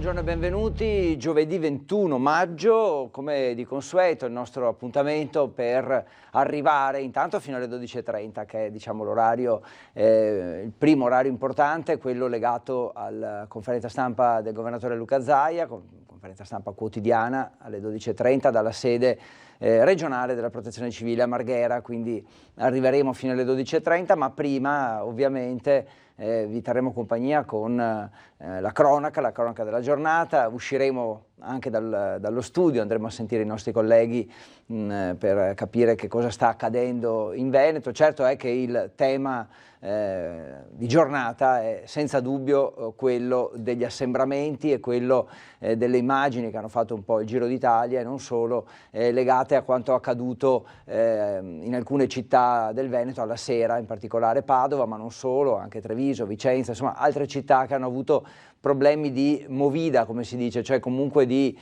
buongiorno e benvenuti. Giovedì 21 maggio, come di consueto, il nostro appuntamento per arrivare intanto fino alle 12:30, che è, diciamo, l'orario, il primo orario importante, quello legato alla conferenza stampa del governatore Luca Zaia, conferenza stampa quotidiana alle 12:30 dalla sede regionale della Protezione Civile a Marghera, quindi arriveremo fino alle 12:30, ma prima ovviamente vi terremo compagnia con la cronaca della giornata. Usciremo anche dallo studio, andremo a sentire i nostri colleghi per capire che cosa sta accadendo in Veneto. Certo è che il tema di giornata è senza dubbio quello degli assembramenti e quello delle immagini che hanno fatto un po' il giro d'Italia e non solo, legate a quanto accaduto in alcune città del Veneto alla sera, in particolare Padova, ma non solo, anche Treviso, Vicenza, insomma altre città che hanno avuto problemi di movida, come si dice, cioè comunque di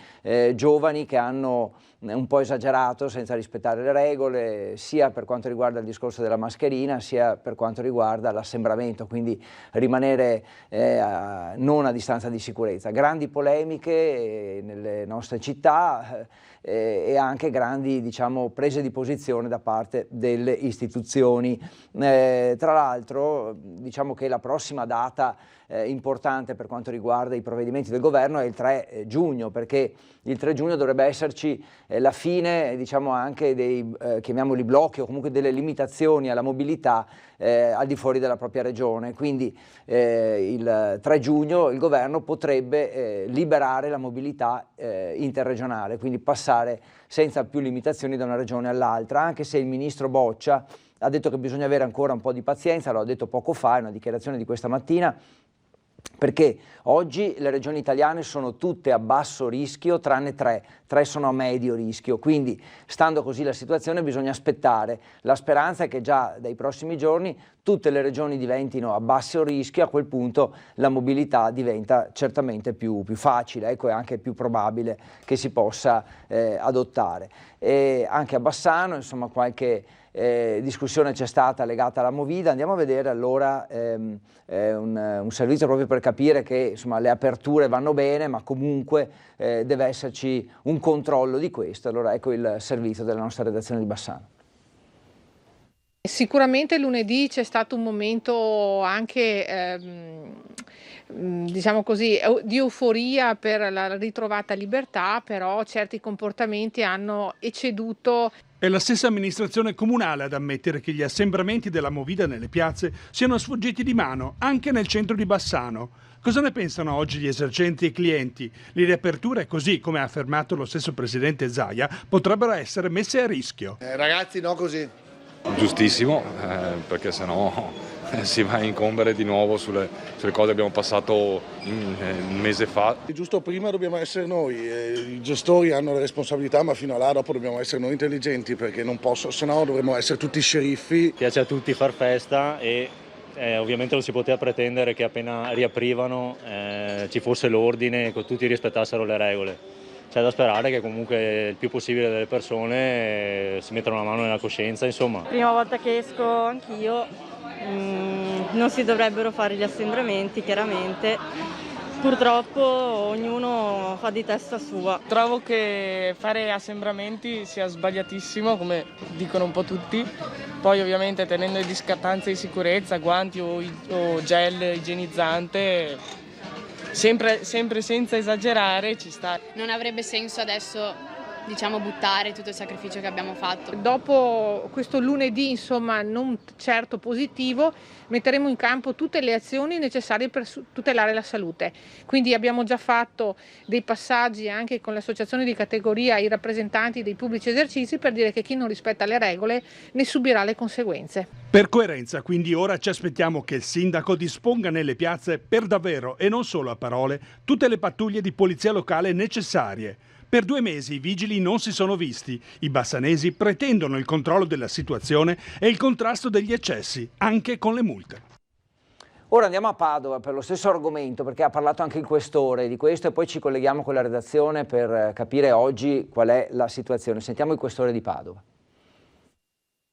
giovani che hanno un po' esagerato senza rispettare le regole, sia per quanto riguarda il discorso della mascherina, sia per quanto riguarda l'assembramento, quindi rimanere non a distanza di sicurezza. Grandi polemiche nelle nostre città e anche grandi, diciamo, prese di posizione da parte delle istituzioni. Tra l'altro, diciamo che la prossima data importante per quanto riguarda i provvedimenti del governo è il 3 giugno, perché il 3 giugno dovrebbe esserci la fine, diciamo, anche dei, chiamiamoli blocchi o comunque delle limitazioni alla mobilità al di fuori della propria regione. Quindi il 3 giugno il governo potrebbe liberare la mobilità interregionale, quindi passare senza più limitazioni da una regione all'altra, anche se il ministro Boccia ha detto che bisogna avere ancora un po' di pazienza, lo ha detto poco fa in una dichiarazione di questa mattina, perché oggi le regioni italiane sono tutte a basso rischio tranne tre sono a medio rischio, quindi stando così la situazione bisogna aspettare. La speranza è che già dai prossimi giorni tutte le regioni diventino a basso rischio, a quel punto la mobilità diventa certamente più facile, ecco, è anche più probabile che si possa adottare. E anche a Bassano, insomma, qualche discussione c'è stata legata alla movida. Andiamo a vedere allora un servizio proprio per capire che, insomma, le aperture vanno bene, ma comunque deve esserci un controllo di questo. Allora ecco il servizio della nostra redazione di Bassano. Sicuramente lunedì c'è stato un momento anche diciamo così, di euforia per la ritrovata libertà, però certi comportamenti hanno ecceduto. È la stessa amministrazione comunale ad ammettere che gli assembramenti della movida nelle piazze siano sfuggiti di mano anche nel centro di Bassano. Cosa ne pensano oggi gli esercenti e clienti? Le riaperture, così come ha affermato lo stesso presidente Zaia, potrebbero essere messe a rischio. Ragazzi, no così. Giustissimo, perché sennò si va a incombere di nuovo sulle cose che abbiamo passato un mese fa. Giusto prima dobbiamo essere noi, i gestori hanno le responsabilità, ma fino a là dopo dobbiamo essere noi intelligenti, perché non posso, se no dovremmo essere tutti sceriffi. Piace a tutti far festa e ovviamente non si poteva pretendere che appena riaprivano ci fosse l'ordine e che tutti rispettassero le regole. C'è da sperare che comunque il più possibile delle persone si mettano la mano nella coscienza, insomma. Prima volta che esco anch'io, non si dovrebbero fare gli assembramenti, chiaramente. Purtroppo ognuno fa di testa sua. Trovo che fare assembramenti sia sbagliatissimo, come dicono un po' tutti. Poi ovviamente tenendo le distanze di sicurezza, guanti o gel igienizzante, sempre senza esagerare, ci sta. Non avrebbe senso adesso, diciamo, buttare tutto il sacrificio che abbiamo fatto. Dopo questo lunedì, insomma, non certo positivo, metteremo in campo tutte le azioni necessarie per tutelare la salute. Quindi abbiamo già fatto dei passaggi anche con le associazioni di categoria ai rappresentanti dei pubblici esercizi per dire che chi non rispetta le regole ne subirà le conseguenze. Per coerenza, quindi, ora ci aspettiamo che il sindaco disponga nelle piazze per davvero e non solo a parole tutte le pattuglie di polizia locale necessarie. Per 2 mesi i vigili non si sono visti. I bassanesi pretendono il controllo della situazione e il contrasto degli eccessi, anche con le multe. Ora andiamo a Padova per lo stesso argomento, perché ha parlato anche il questore di questo, e poi ci colleghiamo con la redazione per capire oggi qual è la situazione. Sentiamo il questore di Padova.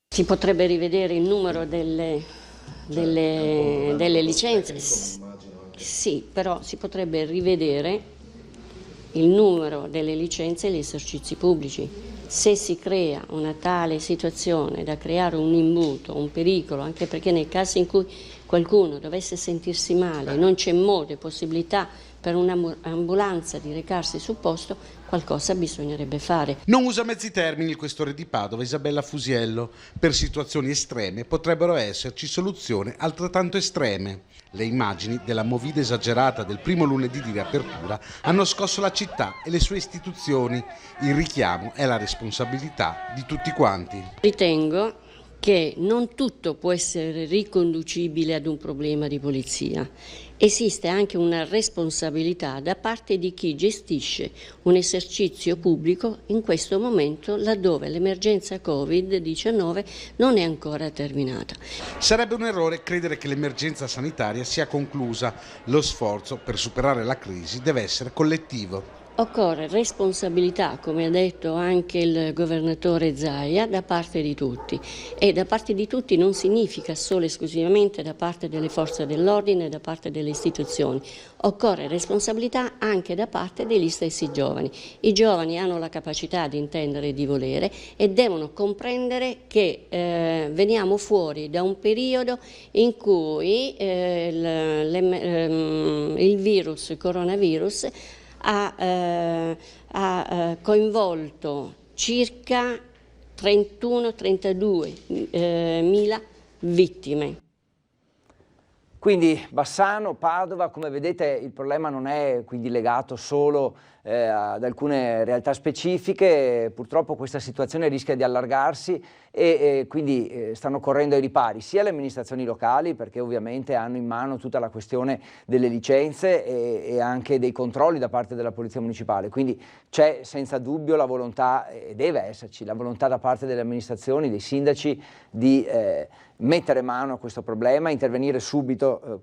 Si potrebbe rivedere il numero delle licenze, sì, però si potrebbe rivedere il numero delle licenze agli esercizi pubblici. Se si crea una tale situazione da creare un imbuto, un pericolo, anche perché nei casi in cui qualcuno dovesse sentirsi male, non c'è modo e possibilità per un'ambulanza di recarsi sul posto, qualcosa bisognerebbe fare. Non usa mezzi termini il questore di Padova, Isabella Fusiello. Per situazioni estreme potrebbero esserci soluzioni altrettanto estreme. Le immagini della movida esagerata del primo lunedì di riapertura hanno scosso la città e le sue istituzioni. Il richiamo è la responsabilità di tutti quanti. Ritengo che non tutto può essere riconducibile ad un problema di polizia. Esiste anche una responsabilità da parte di chi gestisce un esercizio pubblico in questo momento, laddove l'emergenza Covid-19 non è ancora terminata. Sarebbe un errore credere che l'emergenza sanitaria sia conclusa. Lo sforzo per superare la crisi deve essere collettivo. Occorre responsabilità, come ha detto anche il governatore Zaia, da parte di tutti, e da parte di tutti non significa solo esclusivamente da parte delle forze dell'ordine, da parte delle istituzioni. Occorre responsabilità anche da parte degli stessi giovani. I giovani hanno la capacità di intendere e di volere e devono comprendere che veniamo fuori da un periodo in cui il virus, il coronavirus, ha coinvolto circa 31-32 mila vittime. Quindi Bassano, Padova, come vedete il problema non è quindi legato solo ad alcune realtà specifiche, purtroppo questa situazione rischia di allargarsi e quindi stanno correndo ai ripari sia le amministrazioni locali, perché ovviamente hanno in mano tutta la questione delle licenze e anche dei controlli da parte della Polizia Municipale, quindi c'è senza dubbio la volontà, e deve esserci, la volontà da parte delle amministrazioni, dei sindaci di mettere mano a questo problema, intervenire subito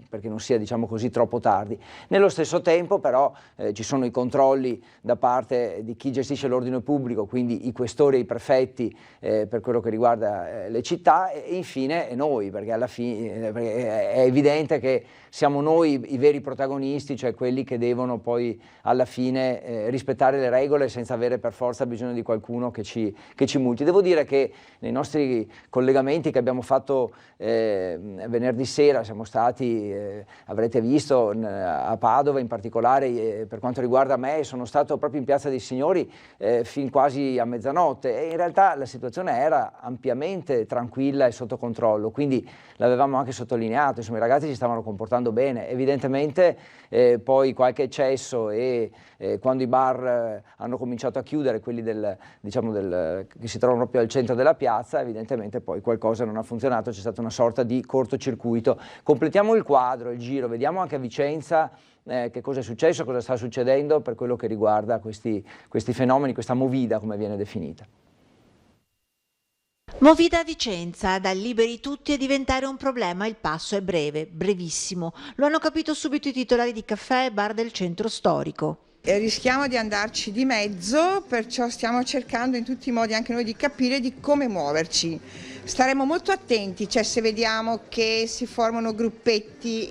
perché non sia, diciamo così, troppo tardi. Nello stesso tempo però ci sono i controlli da parte di chi gestisce l'ordine pubblico, quindi i questori e i prefetti per quello che riguarda le città e infine noi, perché alla fine perché è evidente che siamo noi i veri protagonisti, cioè quelli che devono poi alla fine rispettare le regole senza avere per forza bisogno di qualcuno che ci multi. Devo dire che nei nostri collegamenti che abbiamo fatto venerdì sera siamo stati, avrete visto a Padova in particolare, per quanto riguarda me, sono stato proprio in Piazza dei Signori fin quasi a mezzanotte e in realtà la situazione era ampiamente tranquilla e sotto controllo, quindi l'avevamo anche sottolineato, insomma i ragazzi si stavano comportando bene. Evidentemente poi qualche eccesso e quando i bar hanno cominciato a chiudere, quelli che si trovano proprio al centro della piazza, evidentemente poi qualcosa non ha funzionato, c'è stata una sorta di cortocircuito. Completiamo il quadro, il giro, vediamo anche a Vicenza che cosa è successo, cosa sta succedendo per quello che riguarda questi fenomeni, questa movida come viene definita. Movida a Vicenza, dal liberi tutti a diventare un problema il passo è breve, brevissimo. Lo hanno capito subito i titolari di caffè e bar del centro storico. Rischiamo di andarci di mezzo, perciò stiamo cercando in tutti i modi anche noi di capire di come muoverci. Staremo molto attenti, cioè se vediamo che si formano gruppetti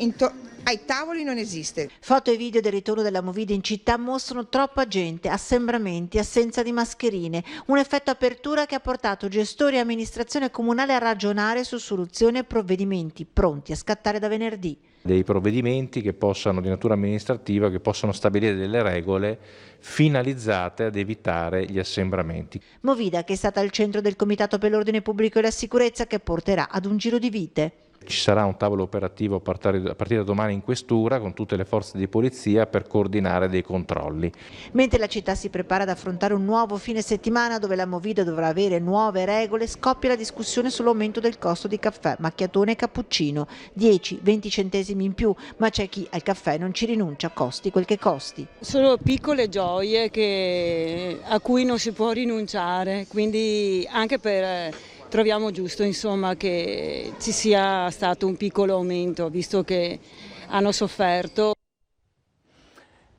ai tavoli non esiste. Foto e video del ritorno della Movida in città mostrano troppa gente, assembramenti, assenza di mascherine, un effetto apertura che ha portato gestori e amministrazione comunale a ragionare su soluzioni e provvedimenti pronti a scattare da venerdì. Dei provvedimenti che possano, di natura amministrativa, che possano stabilire delle regole finalizzate ad evitare gli assembramenti. Movida che è stata al centro del Comitato per l'Ordine Pubblico e la Sicurezza che porterà ad un giro di vite. Ci sarà un tavolo operativo a partire da domani in questura con tutte le forze di polizia per coordinare dei controlli. Mentre la città si prepara ad affrontare un nuovo fine settimana dove la Movida dovrà avere nuove regole, scoppia la discussione sull'aumento del costo di caffè, macchiatone e cappuccino, 10-20 centesimi in più, ma c'è chi al caffè non ci rinuncia, costi quel che costi. Sono piccole gioie a cui non si può rinunciare, quindi anche troviamo giusto insomma che ci sia stato un piccolo aumento, visto che hanno sofferto.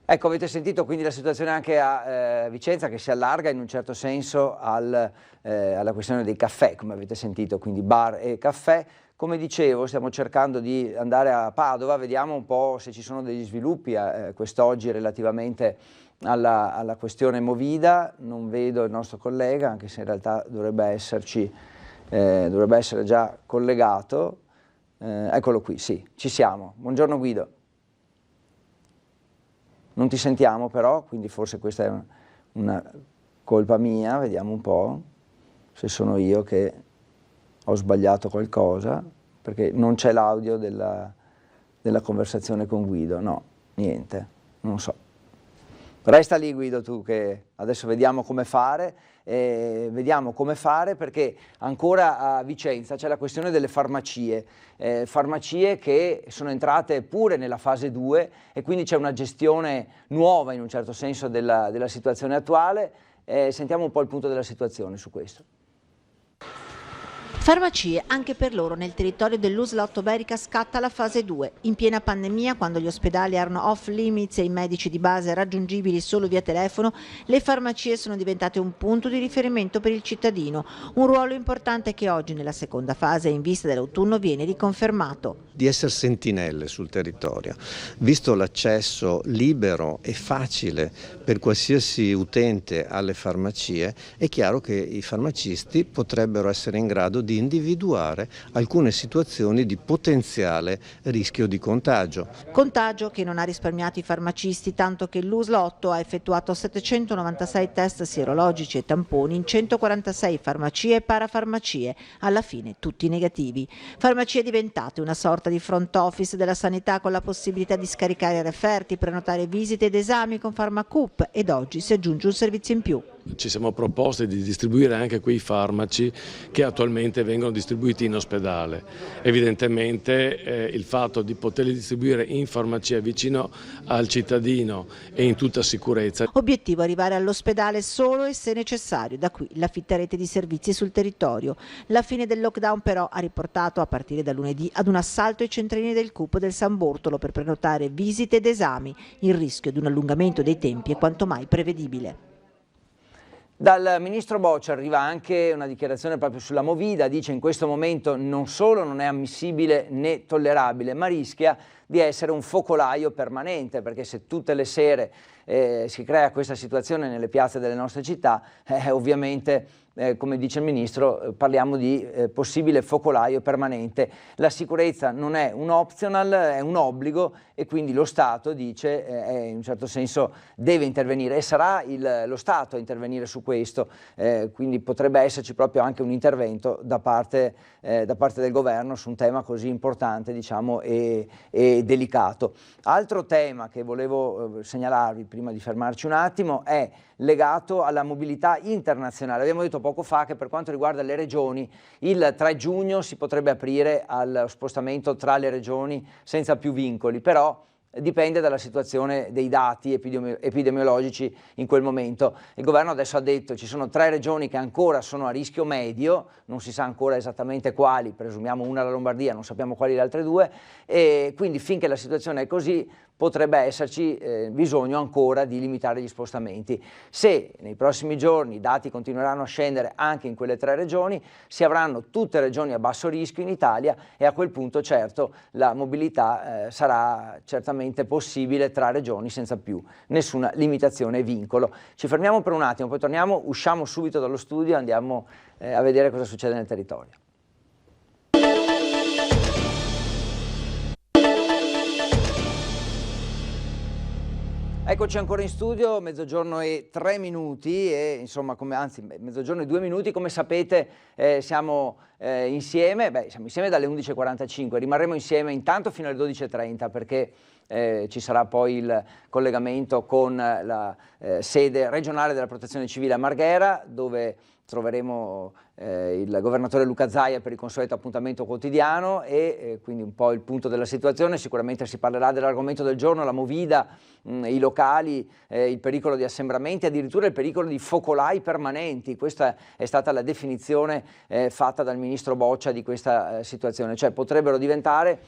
Ecco, avete sentito quindi la situazione anche a Vicenza che si allarga in un certo senso alla questione dei caffè, come avete sentito, quindi bar e caffè. Come dicevo, stiamo cercando di andare a Padova, vediamo un po' se ci sono degli sviluppi quest'oggi relativamente alla questione Movida, non vedo il nostro collega, anche se in realtà dovrebbe essere già collegato. Eccolo qui, sì, ci siamo. Buongiorno Guido. Non ti sentiamo però, quindi forse questa è una colpa mia, vediamo un po' se sono io che ho sbagliato qualcosa, perché non c'è l'audio della conversazione con Guido, no, niente, non so. Resta lì Guido tu, che adesso vediamo come fare, perché ancora a Vicenza c'è la questione delle farmacie, farmacie che sono entrate pure nella fase 2 e quindi c'è una gestione nuova in un certo senso della situazione attuale. Sentiamo un po' il punto della situazione su questo. Farmacie, anche per loro nel territorio dell'Usla Ottoberica scatta la fase 2. In piena pandemia, quando gli ospedali erano off limits e i medici di base raggiungibili solo via telefono, le farmacie sono diventate un punto di riferimento per il cittadino, un ruolo importante che oggi nella seconda fase in vista dell'autunno viene riconfermato. Di essere sentinelle sul territorio, visto l'accesso libero e facile per qualsiasi utente alle farmacie, è chiaro che i farmacisti potrebbero essere in grado di individuare alcune situazioni di potenziale rischio di contagio. Contagio che non ha risparmiato i farmacisti, tanto che l'Usla 8 ha effettuato 796 test sierologici e tamponi in 146 farmacie e parafarmacie, alla fine tutti negativi. Farmacie diventate una sorta di front office della sanità, con la possibilità di scaricare referti, prenotare visite ed esami con Farmacoop, ed oggi si aggiunge un servizio in più. Ci siamo proposti di distribuire anche quei farmaci che attualmente vengono distribuiti in ospedale. Evidentemente il fatto di poterli distribuire in farmacia vicino al cittadino e in tutta sicurezza. Obiettivo: arrivare all'ospedale solo e se necessario, da qui la fitta rete di servizi sul territorio. La fine del lockdown però ha riportato a partire da lunedì ad un assalto ai centrini del CUP del San Bortolo per prenotare visite ed esami. Il rischio di un allungamento dei tempi è quanto mai prevedibile. Dal ministro Boccia arriva anche una dichiarazione proprio sulla Movida, dice: in questo momento non solo non è ammissibile né tollerabile, ma rischia di essere un focolaio permanente, perché se tutte le sere si crea questa situazione nelle piazze delle nostre città, ovviamente come dice il ministro, parliamo di possibile focolaio permanente. La sicurezza non è un optional, è un obbligo, e quindi lo Stato, dice, in un certo senso deve intervenire, e sarà lo Stato a intervenire su questo, quindi potrebbe esserci proprio anche un intervento da parte del governo su un tema così importante, diciamo, e delicato. Altro tema che volevo segnalarvi prima di fermarci un attimo è legato alla mobilità internazionale. Abbiamo detto poco fa che per quanto riguarda le regioni, il 3 giugno si potrebbe aprire al spostamento tra le regioni senza più vincoli, però dipende dalla situazione dei dati epidemiologici in quel momento. Il governo adesso ha detto che ci sono 3 regioni che ancora sono a rischio medio, non si sa ancora esattamente quali, presumiamo una la Lombardia, non sappiamo quali le altre 2, e quindi finché la situazione è così potrebbe esserci bisogno ancora di limitare gli spostamenti. Se nei prossimi giorni i dati continueranno a scendere anche in quelle 3 regioni, si avranno tutte regioni a basso rischio in Italia, e a quel punto certo la mobilità sarà certamente possibile tra regioni senza più nessuna limitazione e vincolo. Ci fermiamo per un attimo, poi torniamo, usciamo subito dallo studio e andiamo a vedere cosa succede nel territorio. Eccoci ancora in studio, mezzogiorno e 3 minuti, e insomma, anzi mezzogiorno e 2 minuti, come sapete siamo insieme, siamo insieme dalle 11:45, rimarremo insieme intanto fino alle 12:30, perché ci sarà poi il collegamento con la sede regionale della Protezione Civile a Marghera, dove troveremo il governatore Luca Zaia per il consueto appuntamento quotidiano, e quindi un po' il punto della situazione. Sicuramente si parlerà dell'argomento del giorno, la Movida, i locali, il pericolo di assembramenti, addirittura il pericolo di focolai permanenti. Questa è stata la definizione fatta dal ministro Boccia di questa situazione, cioè potrebbero diventare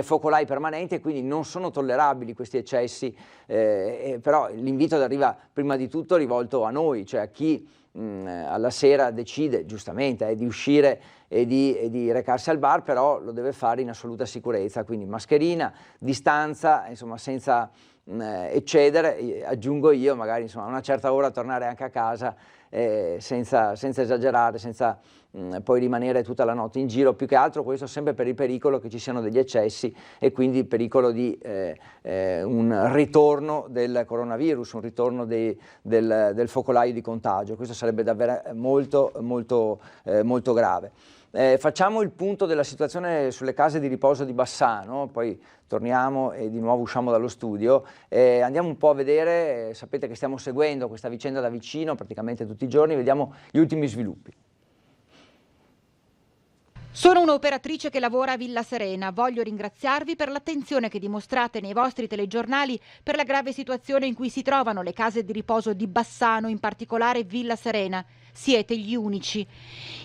focolai permanenti, e quindi non sono tollerabili questi eccessi, però l'invito arriva prima di tutto rivolto a noi, cioè a chi alla sera decide giustamente di uscire e di recarsi al bar, però lo deve fare in assoluta sicurezza, quindi mascherina, distanza, insomma senza eccedere, aggiungo io, magari insomma a una certa ora tornare anche a casa senza esagerare, senza poi rimanere tutta la notte in giro. Più che altro questo sempre per il pericolo che ci siano degli eccessi e quindi il pericolo di un ritorno del coronavirus, un ritorno del focolaio di contagio. Questo sarebbe davvero molto grave. Facciamo il punto della situazione sulle case di riposo di Bassano, poi torniamo e di nuovo usciamo dallo studio. Andiamo un po' a vedere, sapete che stiamo seguendo questa vicenda da vicino praticamente tutti i giorni, vediamo gli ultimi sviluppi. Sono un'operatrice che lavora a Villa Serena. Voglio ringraziarvi per l'attenzione che dimostrate nei vostri telegiornali per la grave situazione in cui si trovano le case di riposo di Bassano, in particolare Villa Serena. Siete gli unici.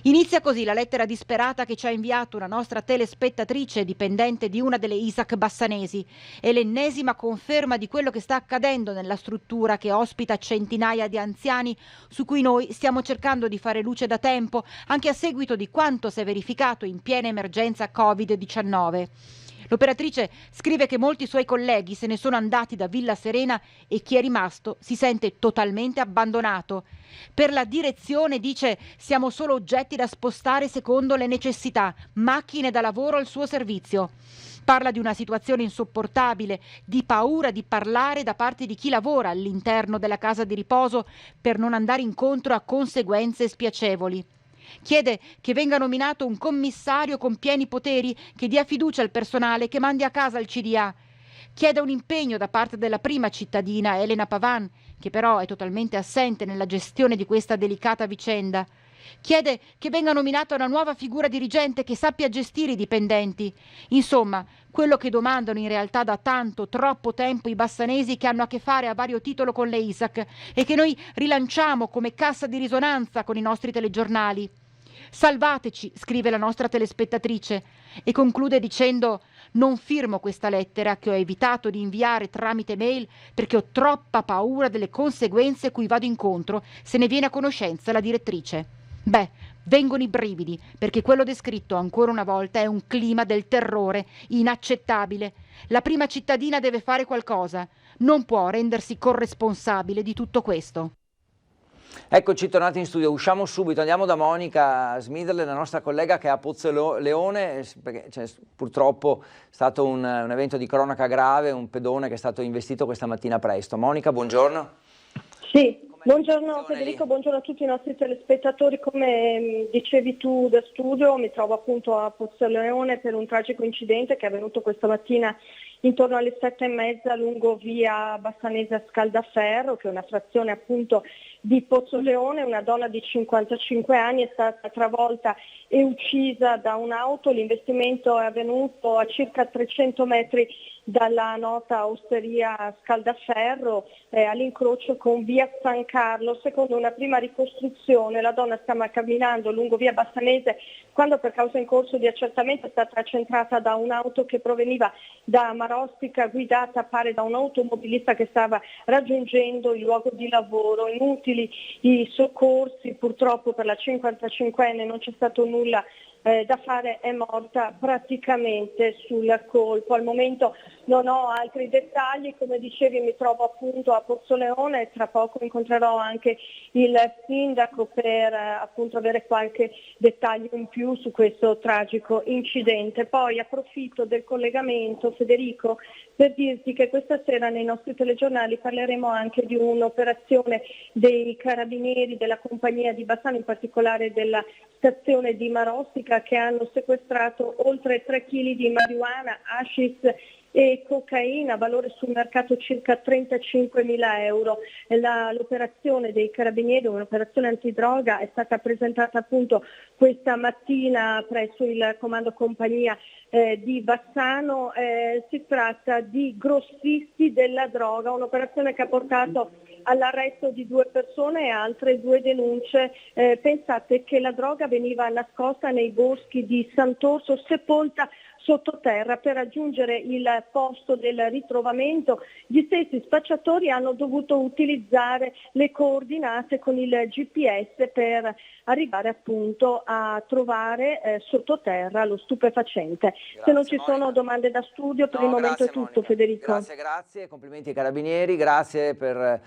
Inizia così la lettera disperata che ci ha inviato una nostra telespettatrice dipendente di una delle ISAC bassanesi. È l'ennesima conferma di quello che sta accadendo nella struttura che ospita centinaia di anziani su cui noi stiamo cercando di fare luce da tempo, anche a seguito di quanto si è verificato in piena emergenza Covid-19. L'operatrice scrive che molti suoi colleghi se ne sono andati da Villa Serena e chi è rimasto si sente totalmente abbandonato. Per la direzione, dice, siamo solo oggetti da spostare secondo le necessità, macchine da lavoro al suo servizio. Parla di una situazione insopportabile, di paura di parlare da parte di chi lavora all'interno della casa di riposo per non andare incontro a conseguenze spiacevoli. Chiede che venga nominato un commissario con pieni poteri che dia fiducia al personale, che mandi a casa il CDA. Chiede un impegno da parte della prima cittadina, Elena Pavan, che però è totalmente assente nella gestione di questa delicata vicenda. Chiede che venga nominata una nuova figura dirigente che sappia gestire i dipendenti. Insomma, quello che domandano in realtà da troppo tempo i bassanesi che hanno a che fare a vario titolo con le ISAC e che noi rilanciamo come cassa di risonanza con i nostri telegiornali. Salvateci, scrive la nostra telespettatrice e conclude dicendo: non firmo questa lettera che ho evitato di inviare tramite mail perché ho troppa paura delle conseguenze cui vado incontro se ne viene a conoscenza la direttrice. Beh, vengono i brividi perché quello descritto ancora una volta è un clima del terrore inaccettabile. La prima cittadina deve fare qualcosa, non può rendersi corresponsabile di tutto questo. Eccoci tornati in studio, usciamo subito, andiamo da Monica Smidlerle, la nostra collega che è a Pozzoleone, perché c'è purtroppo stato un evento di cronaca grave, un pedone che è stato investito questa mattina presto. Monica, buongiorno. Sì, buongiorno Federico, buongiorno a tutti i nostri telespettatori. Come dicevi tu da studio, mi trovo appunto a Pozzoleone per un tragico incidente che è avvenuto questa mattina intorno alle 7:30 lungo via Bassanese a Scaldaferro, che è una frazione appunto di Pozzoleone. Una donna di 55 anni è stata travolta e uccisa da un'auto. L'investimento è avvenuto a circa 300 metri dalla nota osteria Scaldaferro, all'incrocio con via San Carlo. Secondo una prima ricostruzione la donna stava camminando lungo via Bassanese quando, per causa in corso di accertamento, è stata accentrata da un'auto che proveniva da Marostica, guidata pare da un automobilista che stava raggiungendo il luogo di lavoro. Inutili i soccorsi, purtroppo per la 55enne non c'è stato nulla da fare, è morta praticamente sul colpo. Al momento non ho altri dettagli, come dicevi mi trovo appunto a Pozzoleone e tra poco incontrerò anche il sindaco per appunto avere qualche dettaglio in più su questo tragico incidente. Poi approfitto del collegamento, Federico, per dirti che questa sera nei nostri telegiornali parleremo anche di un'operazione dei carabinieri della compagnia di Bassano, in particolare della stazione di Marostica, che hanno sequestrato oltre 3 kg di marijuana, hashish e cocaina, valore sul mercato circa 35.000 euro. L'operazione dei carabinieri, un'operazione antidroga, è stata presentata appunto questa mattina presso il comando compagnia di Bassano. Si tratta di grossisti della droga, un'operazione che ha portato all'arresto di 2 persone e altre 2 denunce. Pensate che la droga veniva nascosta nei boschi di Sant'Orso, sepolta sottoterra per raggiungere il posto del ritrovamento. Gli stessi spacciatori hanno dovuto utilizzare le coordinate con il GPS per arrivare appunto a trovare sottoterra lo stupefacente. Grazie, Se non ci Monica. sono domande da studio, per il momento è tutto, Monica. Federico. Grazie, complimenti ai Carabinieri, grazie per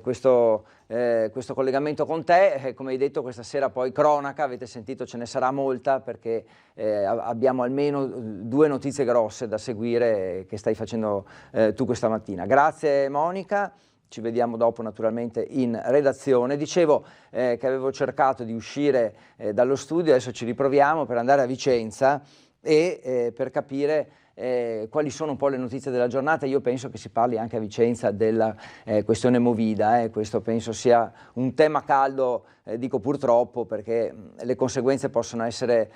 questo collegamento con te. Come hai detto, questa sera poi cronaca, avete sentito, ce ne sarà molta, perché abbiamo almeno 2 notizie grosse da seguire che stai facendo tu questa mattina. Grazie Monica. Ci vediamo dopo naturalmente in redazione. Dicevo che avevo cercato di uscire dallo studio, adesso ci riproviamo per andare a Vicenza e per capire quali sono un po' le notizie della giornata. Io penso che si parli anche a Vicenza della questione Movida, questo penso sia un tema caldo, dico purtroppo, perché le conseguenze possono essere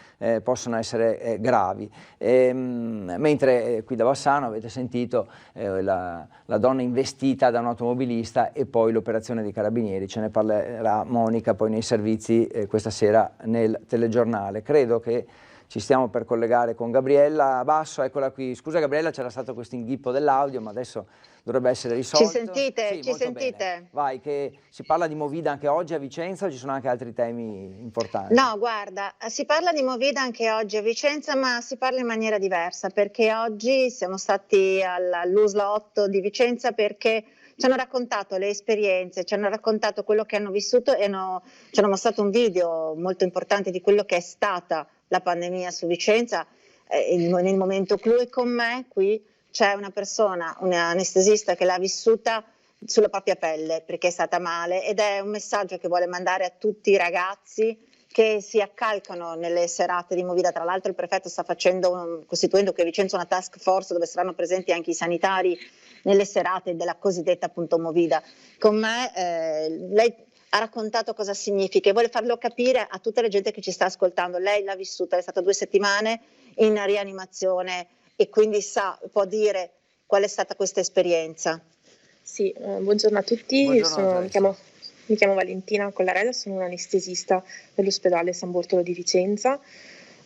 gravi. Mentre qui da Bassano avete sentito la donna investita da un automobilista e poi l'operazione dei Carabinieri, ce ne parlerà Monica poi nei servizi questa sera nel telegiornale. Credo che ci stiamo per collegare con Gabriella Basso, eccola qui. Scusa Gabriella, c'era stato questo inghippo dell'audio, ma adesso dovrebbe essere risolto. Ci sentite? Sì, ci molto sentite? bene. Vai, che si parla di Movida anche oggi a Vicenza o ci sono anche altri temi importanti? No, guarda, si parla di Movida anche oggi a Vicenza, ma si parla in maniera diversa, perché oggi siamo stati all'Usla 8 di Vicenza perché ci hanno raccontato le esperienze, ci hanno raccontato quello che hanno vissuto e ci hanno mostrato un video molto importante di quello che è stata la pandemia su Vicenza. Nel momento clou e con me qui c'è una persona, un anestesista che l'ha vissuta sulla propria pelle perché è stata male, ed è un messaggio che vuole mandare a tutti i ragazzi che si accalcano nelle serate di Movida. Tra l'altro il prefetto sta costituendo qui a Vicenza una task force dove saranno presenti anche i sanitari nelle serate della cosiddetta appunto Movida. Con me lei ha raccontato cosa significa e vuole farlo capire a tutta la gente che ci sta ascoltando. Lei l'ha vissuta, è stata 2 settimane in rianimazione e quindi può dire qual è stata questa esperienza. Sì, buongiorno a tutti. Buongiorno, Mi chiamo Valentina Collarella, sono un'anestesista dell'ospedale San Bortolo di Vicenza.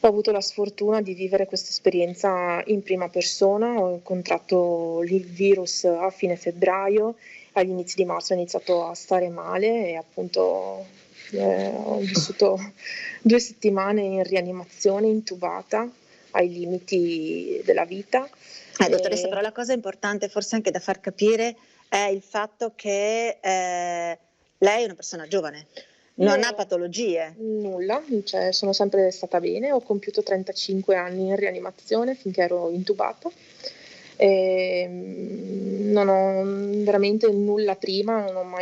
Ho avuto la sfortuna di vivere questa esperienza in prima persona. Ho contratto il virus a fine febbraio, agli inizi di marzo ho iniziato a stare male e appunto ho vissuto 2 settimane in rianimazione, intubata ai limiti della vita. Dottoressa, però la cosa importante forse anche da far capire è il fatto che lei è una persona giovane, non ha patologie. Nulla, cioè, sono sempre stata bene, ho compiuto 35 anni in rianimazione finché ero intubata. Non ho veramente nulla prima, non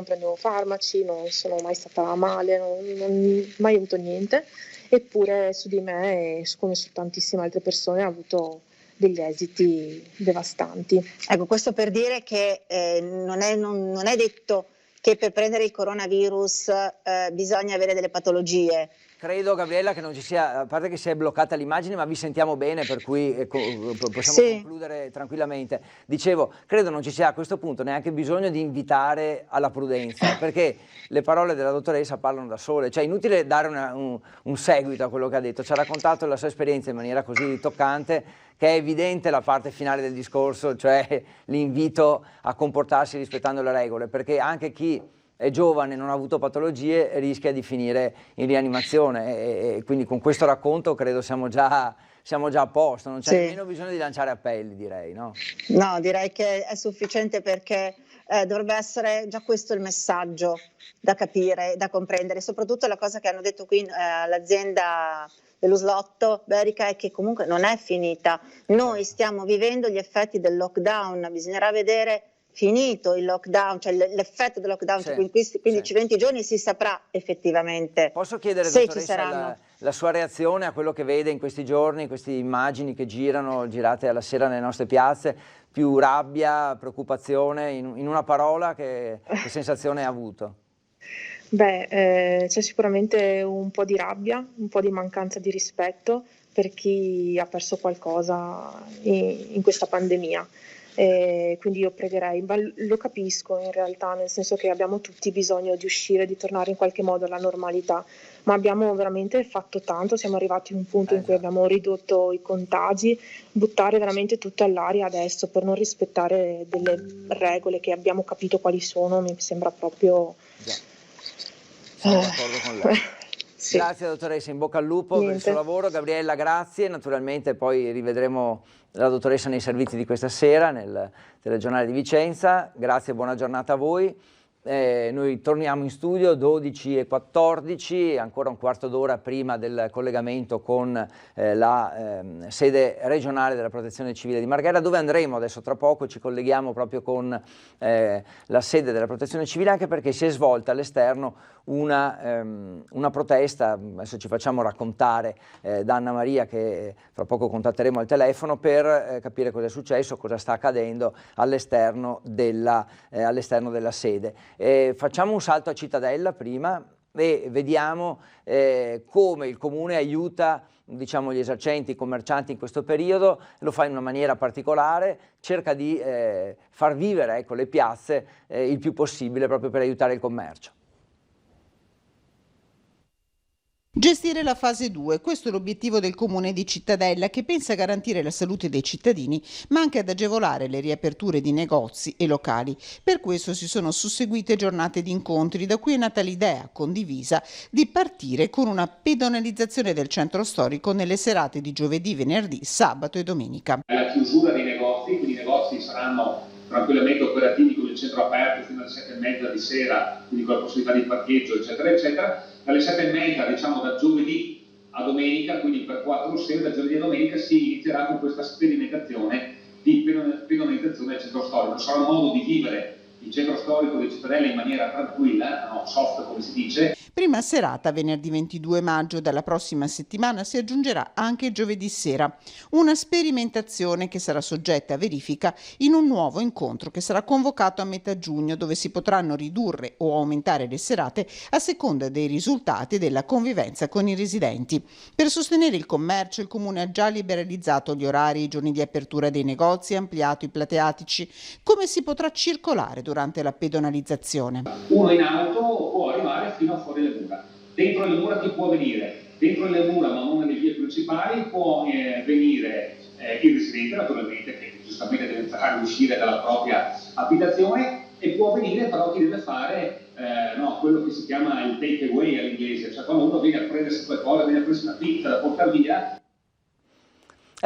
prendevo farmaci, non sono mai stata male, non mai avuto niente, eppure su di me, come su tantissime altre persone, ha avuto degli esiti devastanti. Ecco, questo per dire che non è detto che per prendere il coronavirus bisogna avere delle patologie. Credo, Gabriella, che non ci sia, a parte che si è bloccata l'immagine, ma vi sentiamo bene, per cui possiamo concludere tranquillamente. Dicevo, credo non ci sia a questo punto neanche bisogno di invitare alla prudenza, perché le parole della dottoressa parlano da sole, cioè è inutile dare un seguito a quello che ha detto. Ci ha raccontato la sua esperienza in maniera così toccante che è evidente la parte finale del discorso, cioè l'invito a comportarsi rispettando le regole, perché anche chi è giovane, non ha avuto patologie, rischia di finire in rianimazione e quindi con questo racconto credo siamo già a posto, non c'è nemmeno bisogno di lanciare appelli, direi, no? No, direi che è sufficiente perché dovrebbe essere già questo il messaggio da capire, da comprendere, soprattutto la cosa che hanno detto qui l'azienda dell'Uslotto Berica è che comunque non è finita, noi stiamo vivendo gli effetti del lockdown, bisognerà vedere finito il lockdown, cioè l'effetto del lockdown, cioè in questi 15-20 giorni si saprà effettivamente. Posso chiedere, se dottoressa, ci saranno la sua reazione a quello che vede in questi giorni, queste immagini che girate alla sera nelle nostre piazze, più rabbia, preoccupazione, in una parola che sensazione ha avuto? C'è sicuramente un po' di rabbia, un po' di mancanza di rispetto per chi ha perso qualcosa in questa pandemia. Quindi io pregherei, ma lo capisco in realtà, nel senso che abbiamo tutti bisogno di uscire, di tornare in qualche modo alla normalità, ma abbiamo veramente fatto tanto, siamo arrivati a un punto in cui abbiamo ridotto i contagi. Buttare veramente tutto all'aria adesso per non rispettare delle regole che abbiamo capito quali sono mi sembra proprio... Sono d'accordo con lei. Sì. Grazie dottoressa, in bocca al lupo per il suo lavoro. Gabriella, grazie. Naturalmente poi rivedremo la dottoressa nei servizi di questa sera nel telegiornale di Vicenza. Grazie e buona giornata a voi. Noi torniamo in studio 12:14, ancora un quarto d'ora prima del collegamento con la sede regionale della Protezione Civile di Marghera, dove andremo adesso tra poco. Ci colleghiamo proprio con la sede della Protezione Civile, anche perché si è svolta all'esterno una protesta. Adesso ci facciamo raccontare da Anna Maria, che fra poco contatteremo al telefono, per capire cosa è successo, cosa sta accadendo all'esterno della sede. Facciamo un salto a Cittadella prima e vediamo come il Comune aiuta, diciamo, gli esercenti, i commercianti in questo periodo. Lo fa in una maniera particolare, cerca di far vivere, ecco, le piazze il più possibile, proprio per aiutare il commercio. Gestire la fase 2, questo è l'obiettivo del Comune di Cittadella, che pensa a garantire la salute dei cittadini, ma anche ad agevolare le riaperture di negozi e locali. Per questo si sono susseguite giornate di incontri, da cui è nata l'idea condivisa di partire con una pedonalizzazione del centro storico nelle serate di giovedì, venerdì, sabato e domenica. La chiusura dei negozi, quindi i negozi saranno tranquillamente operativi con il centro aperto fino alle 7:30 di sera, quindi con la possibilità di parcheggio, eccetera, eccetera. Dalle 7:30, diciamo da giovedì a domenica, quindi per 4 sere, da giovedì a domenica si inizierà con questa sperimentazione di pedonalizzazione del centro storico. Sarà un modo di vivere il centro storico di Cittadella in maniera tranquilla, no, soft come si dice. Prima serata venerdì 22 maggio, dalla prossima settimana si aggiungerà anche giovedì sera, una sperimentazione che sarà soggetta a verifica in un nuovo incontro che sarà convocato a metà giugno, dove si potranno ridurre o aumentare le serate a seconda dei risultati della convivenza con i residenti. Per sostenere il commercio, il Comune ha già liberalizzato gli orari e i giorni di apertura dei negozi e ampliato i plateatici. Come si potrà circolare durante la pedonalizzazione? Uno in auto può arrivare fino a fuori le mura. Dentro le mura chi può venire? Dentro le mura, ma non nelle vie principali, può venire il residente, naturalmente, che giustamente deve entrare e uscire dalla propria abitazione, e può venire però chi deve fare quello che si chiama il take away all'inglese, cioè quando uno viene a prendersi qualcosa, viene a prendersi una pizza da portare via.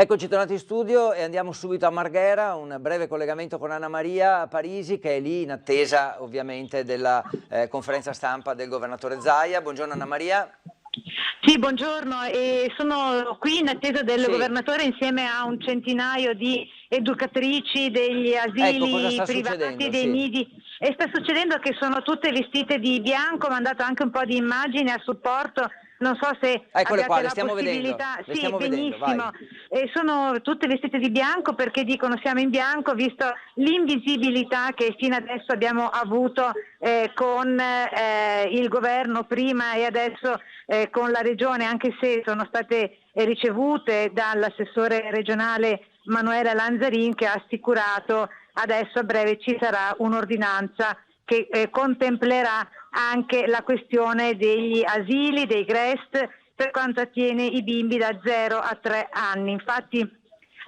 Eccoci tornati in studio e andiamo subito a Marghera, un breve collegamento con Anna Maria Parisi, che è lì in attesa ovviamente della conferenza stampa del governatore Zaia. Buongiorno Anna Maria. Sì, buongiorno, sono qui in attesa del governatore insieme a un centinaio di educatrici degli asili privati, dei nidi, e sta succedendo che sono tutte vestite di bianco. Ho mandato anche un po' di immagini a supporto. Non so se eccole qua, la possibilità. Sì, benissimo. Sono tutte vestite di bianco perché dicono siamo in bianco, visto l'invisibilità che fino adesso abbiamo avuto con il governo prima e adesso con la regione, anche se sono state ricevute dall'assessore regionale Manuela Lanzarin, che ha assicurato adesso a breve ci sarà un'ordinanza che contemplerà anche la questione degli asili, dei GREST, per quanto attiene i bimbi da 0 a 3 anni. Infatti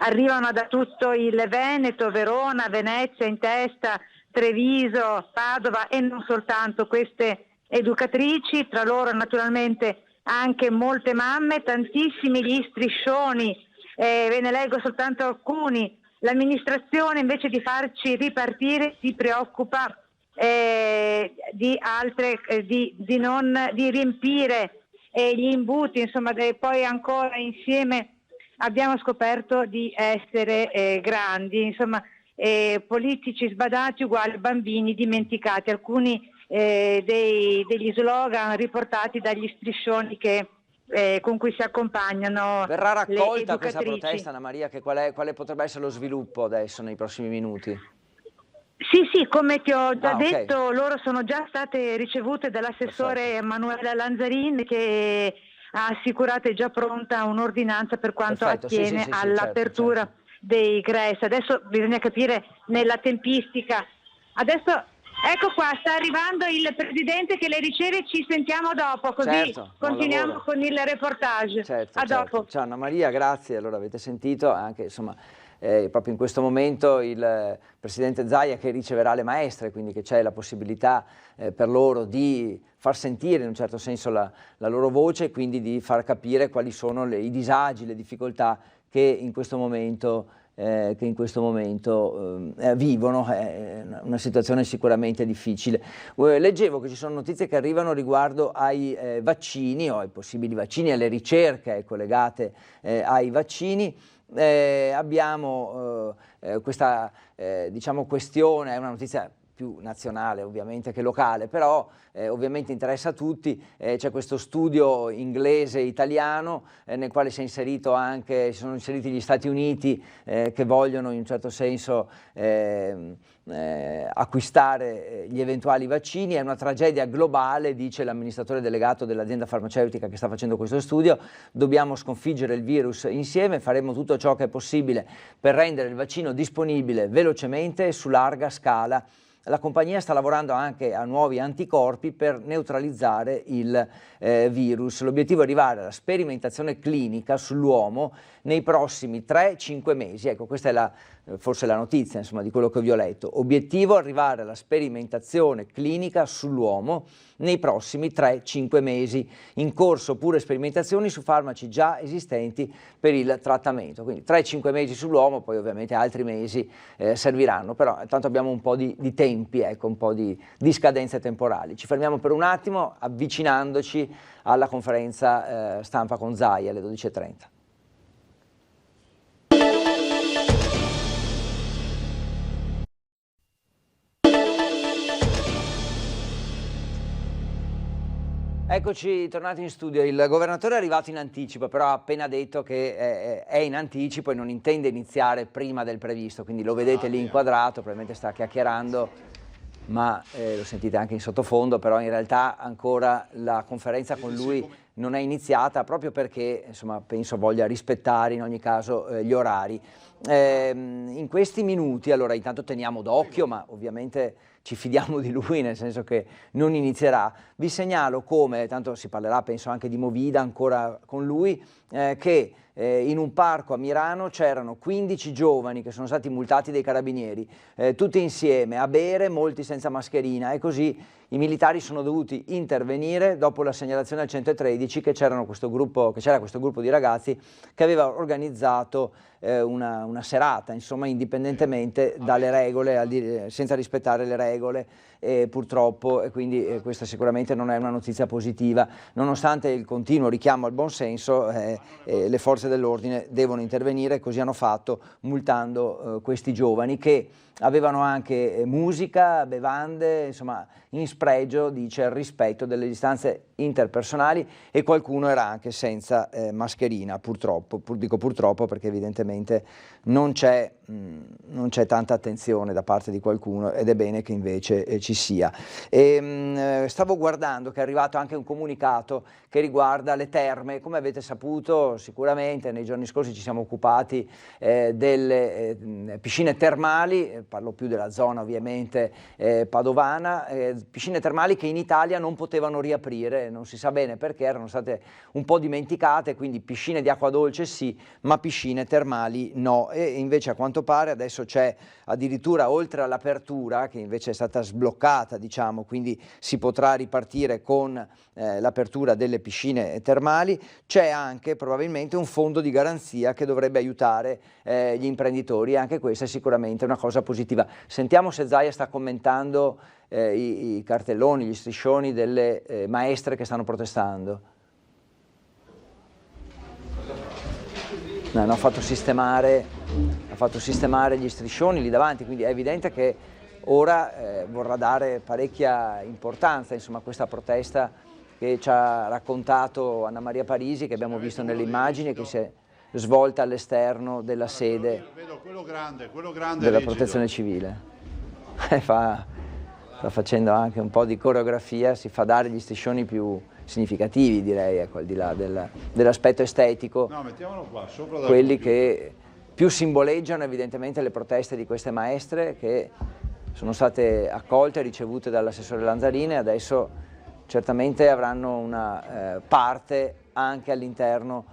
arrivano da tutto il Veneto, Verona, Venezia in testa, Treviso, Padova, e non soltanto queste educatrici, tra loro naturalmente anche molte mamme, tantissimi gli striscioni, ve ne leggo soltanto alcuni. L'amministrazione, invece di farci ripartire, si preoccupa di riempire gli imbuti, insomma. Poi ancora insieme abbiamo scoperto di essere grandi, insomma, politici sbadati uguali bambini dimenticati, alcuni degli slogan riportati dagli striscioni con cui si accompagnano. Verrà raccolta questa protesta, Anna Maria? Quale potrebbe essere lo sviluppo adesso nei prossimi minuti? Sì, come ti ho già detto, loro sono già state ricevute dall'assessore Manuela Lanzarin, che ha assicurato è già pronta un'ordinanza per quanto attiene all'apertura dei GRES. Adesso bisogna capire nella tempistica. Adesso ecco qua, sta arrivando il presidente che le riceve, ci sentiamo dopo, così Certo, continuiamo con il reportage. A dopo. Ciao Anna Maria, grazie. Allora avete sentito anche insomma proprio in questo momento il presidente Zaia che riceverà le maestre, quindi che c'è la possibilità per loro di far sentire in un certo senso la loro voce e quindi di far capire quali sono i disagi, le difficoltà che in questo momento vivono. È una situazione sicuramente difficile. Leggevo che ci sono notizie che arrivano riguardo ai vaccini o ai possibili vaccini, alle ricerche legate ai vaccini. Abbiamo questa diciamo questione, è una notizia più nazionale ovviamente che locale, però ovviamente interessa a tutti. C'è questo studio inglese-italiano nel quale si sono inseriti gli Stati Uniti che vogliono in un certo senso acquistare gli eventuali vaccini. È una tragedia globale, dice l'amministratore delegato dell'azienda farmaceutica che sta facendo questo studio. Dobbiamo sconfiggere il virus insieme, faremo tutto ciò che è possibile per rendere il vaccino disponibile velocemente e su larga scala. La compagnia sta lavorando anche a nuovi anticorpi per neutralizzare il virus. L'obiettivo è arrivare alla sperimentazione clinica sull'uomo nei prossimi 3-5 mesi. Ecco, questa è forse la notizia insomma, di quello che vi ho letto. Obiettivo arrivare alla sperimentazione clinica sull'uomo nei prossimi 3-5 mesi. In corso pure sperimentazioni su farmaci già esistenti per il trattamento. Quindi 3-5 mesi sull'uomo, poi ovviamente altri mesi serviranno, però tanto abbiamo un po' di tempi, ecco, un po' di scadenze temporali. Ci fermiamo per un attimo avvicinandoci alla conferenza stampa con Zaia alle 12:30. Eccoci tornati in studio. Il governatore è arrivato in anticipo, però ha appena detto che è in anticipo e non intende iniziare prima del previsto, quindi lo vedete lì inquadrato, probabilmente sta chiacchierando, ma lo sentite anche in sottofondo, però in realtà ancora la conferenza con lui non è iniziata, proprio perché insomma, penso voglia rispettare in ogni caso gli orari. In questi minuti, allora intanto teniamo d'occhio, ma ovviamente ci fidiamo di lui, nel senso che non inizierà. Vi segnalo come, tanto si parlerà penso anche di Movida ancora con lui, che in un parco a Mirano c'erano 15 giovani che sono stati multati dai carabinieri, tutti insieme a bere, molti senza mascherina, e così i militari sono dovuti intervenire dopo la segnalazione al 113 che c'era questo gruppo di ragazzi che aveva organizzato una serata, insomma, indipendentemente dalle regole, senza rispettare le regole, purtroppo, e quindi questa sicuramente non è una notizia positiva. Nonostante il continuo richiamo al buonsenso, le forze dell'ordine devono intervenire, così hanno fatto, multando questi giovani che avevano anche musica, bevande, insomma, in spregio, dice, al rispetto delle distanze interpersonali, e qualcuno era anche senza mascherina, purtroppo. Dico purtroppo perché evidentemente non c'è tanta attenzione da parte di qualcuno, ed è bene che invece ci sia. Stavo guardando che è arrivato anche un comunicato che riguarda le terme. Come avete saputo sicuramente nei giorni scorsi ci siamo occupati delle piscine termali, parlo più della zona ovviamente padovana, piscine termali che in Italia non potevano riaprire, non si sa bene perché, erano state un po' dimenticate, quindi piscine di acqua dolce sì, ma piscine termali no, e invece a quanto pare adesso c'è addirittura, oltre all'apertura che invece è stata sbloccata, diciamo, quindi si potrà ripartire con l'apertura delle piscine termali, c'è anche probabilmente un fondo di garanzia che dovrebbe aiutare gli imprenditori, e anche questa è sicuramente una cosa positiva. Sentiamo se Zaia sta commentando i cartelloni, gli striscioni delle maestre che stanno protestando. No, ha fatto sistemare gli striscioni lì davanti, quindi è evidente che ora vorrà dare parecchia importanza, insomma, a questa protesta che ci ha raccontato Anna Maria Parisi, che abbiamo visto nelle immagini, che si è svolta all'esterno della sede della Protezione Civile. Sta facendo anche un po' di coreografia, si fa dare gli striscioni più significativi, direi, ecco, al di là dell'aspetto estetico, no, mettiamolo qua, sopra, quelli che più simboleggiano evidentemente le proteste di queste maestre che sono state accolte e ricevute dall'assessore Lanzarin e adesso certamente avranno una parte anche all'interno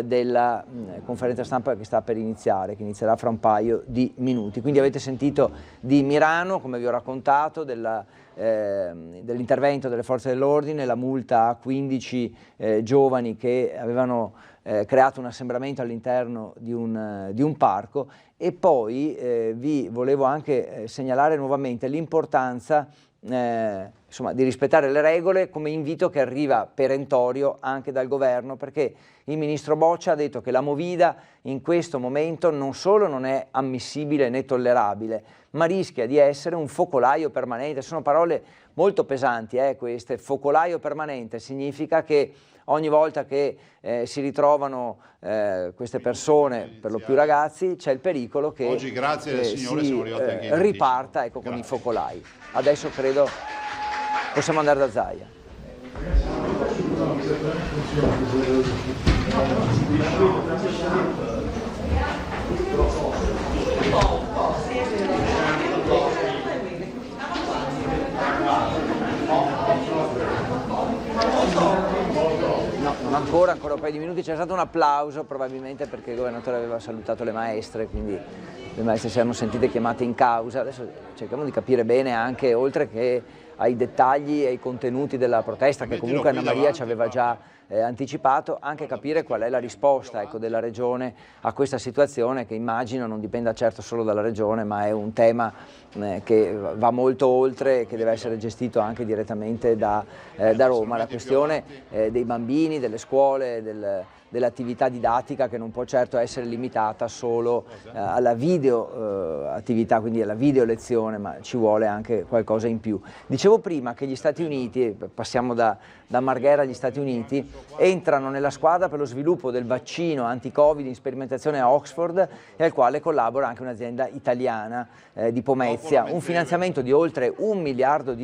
della conferenza stampa che sta per iniziare, che inizierà fra un paio di minuti. Quindi avete sentito di Mirano, come vi ho raccontato, dell'intervento delle forze dell'ordine, la multa a 15 giovani che avevano creato un assembramento all'interno di un parco, e poi vi volevo anche segnalare nuovamente l'importanza di rispettare le regole, come invito che arriva perentorio anche dal governo, perché il ministro Boccia ha detto che la movida in questo momento non solo non è ammissibile né tollerabile, ma rischia di essere un focolaio permanente. Sono parole molto pesanti queste. Focolaio permanente significa che ogni volta che si ritrovano queste persone, per lo più ragazzi, c'è il pericolo che oggi, grazie alle signore, si riparta con i focolai. Adesso credo possiamo andare da Zaia. No, non ancora un paio di minuti, c'è stato un applauso probabilmente perché il governatore aveva salutato le maestre, quindi le maestre si erano sentite chiamate in causa. Adesso cerchiamo di capire bene anche, oltre che ai dettagli e ai contenuti della protesta, che comunque Anna Maria ci aveva già anticipato, anche capire qual è la risposta della Regione a questa situazione, che immagino non dipenda certo solo dalla Regione, ma è un tema che va molto oltre e che deve essere gestito anche direttamente da Roma. La questione dei bambini, delle scuole, dell'attività didattica, che non può certo essere limitata solo alla video attività, quindi alla video lezione, ma ci vuole anche qualcosa in più. Dicevo prima che gli Stati Uniti, passiamo da Marghera agli Stati Uniti, entrano nella squadra per lo sviluppo del vaccino anti-Covid in sperimentazione a Oxford, e al quale collabora anche un'azienda italiana di Pomezia. Un finanziamento di oltre $1 miliardo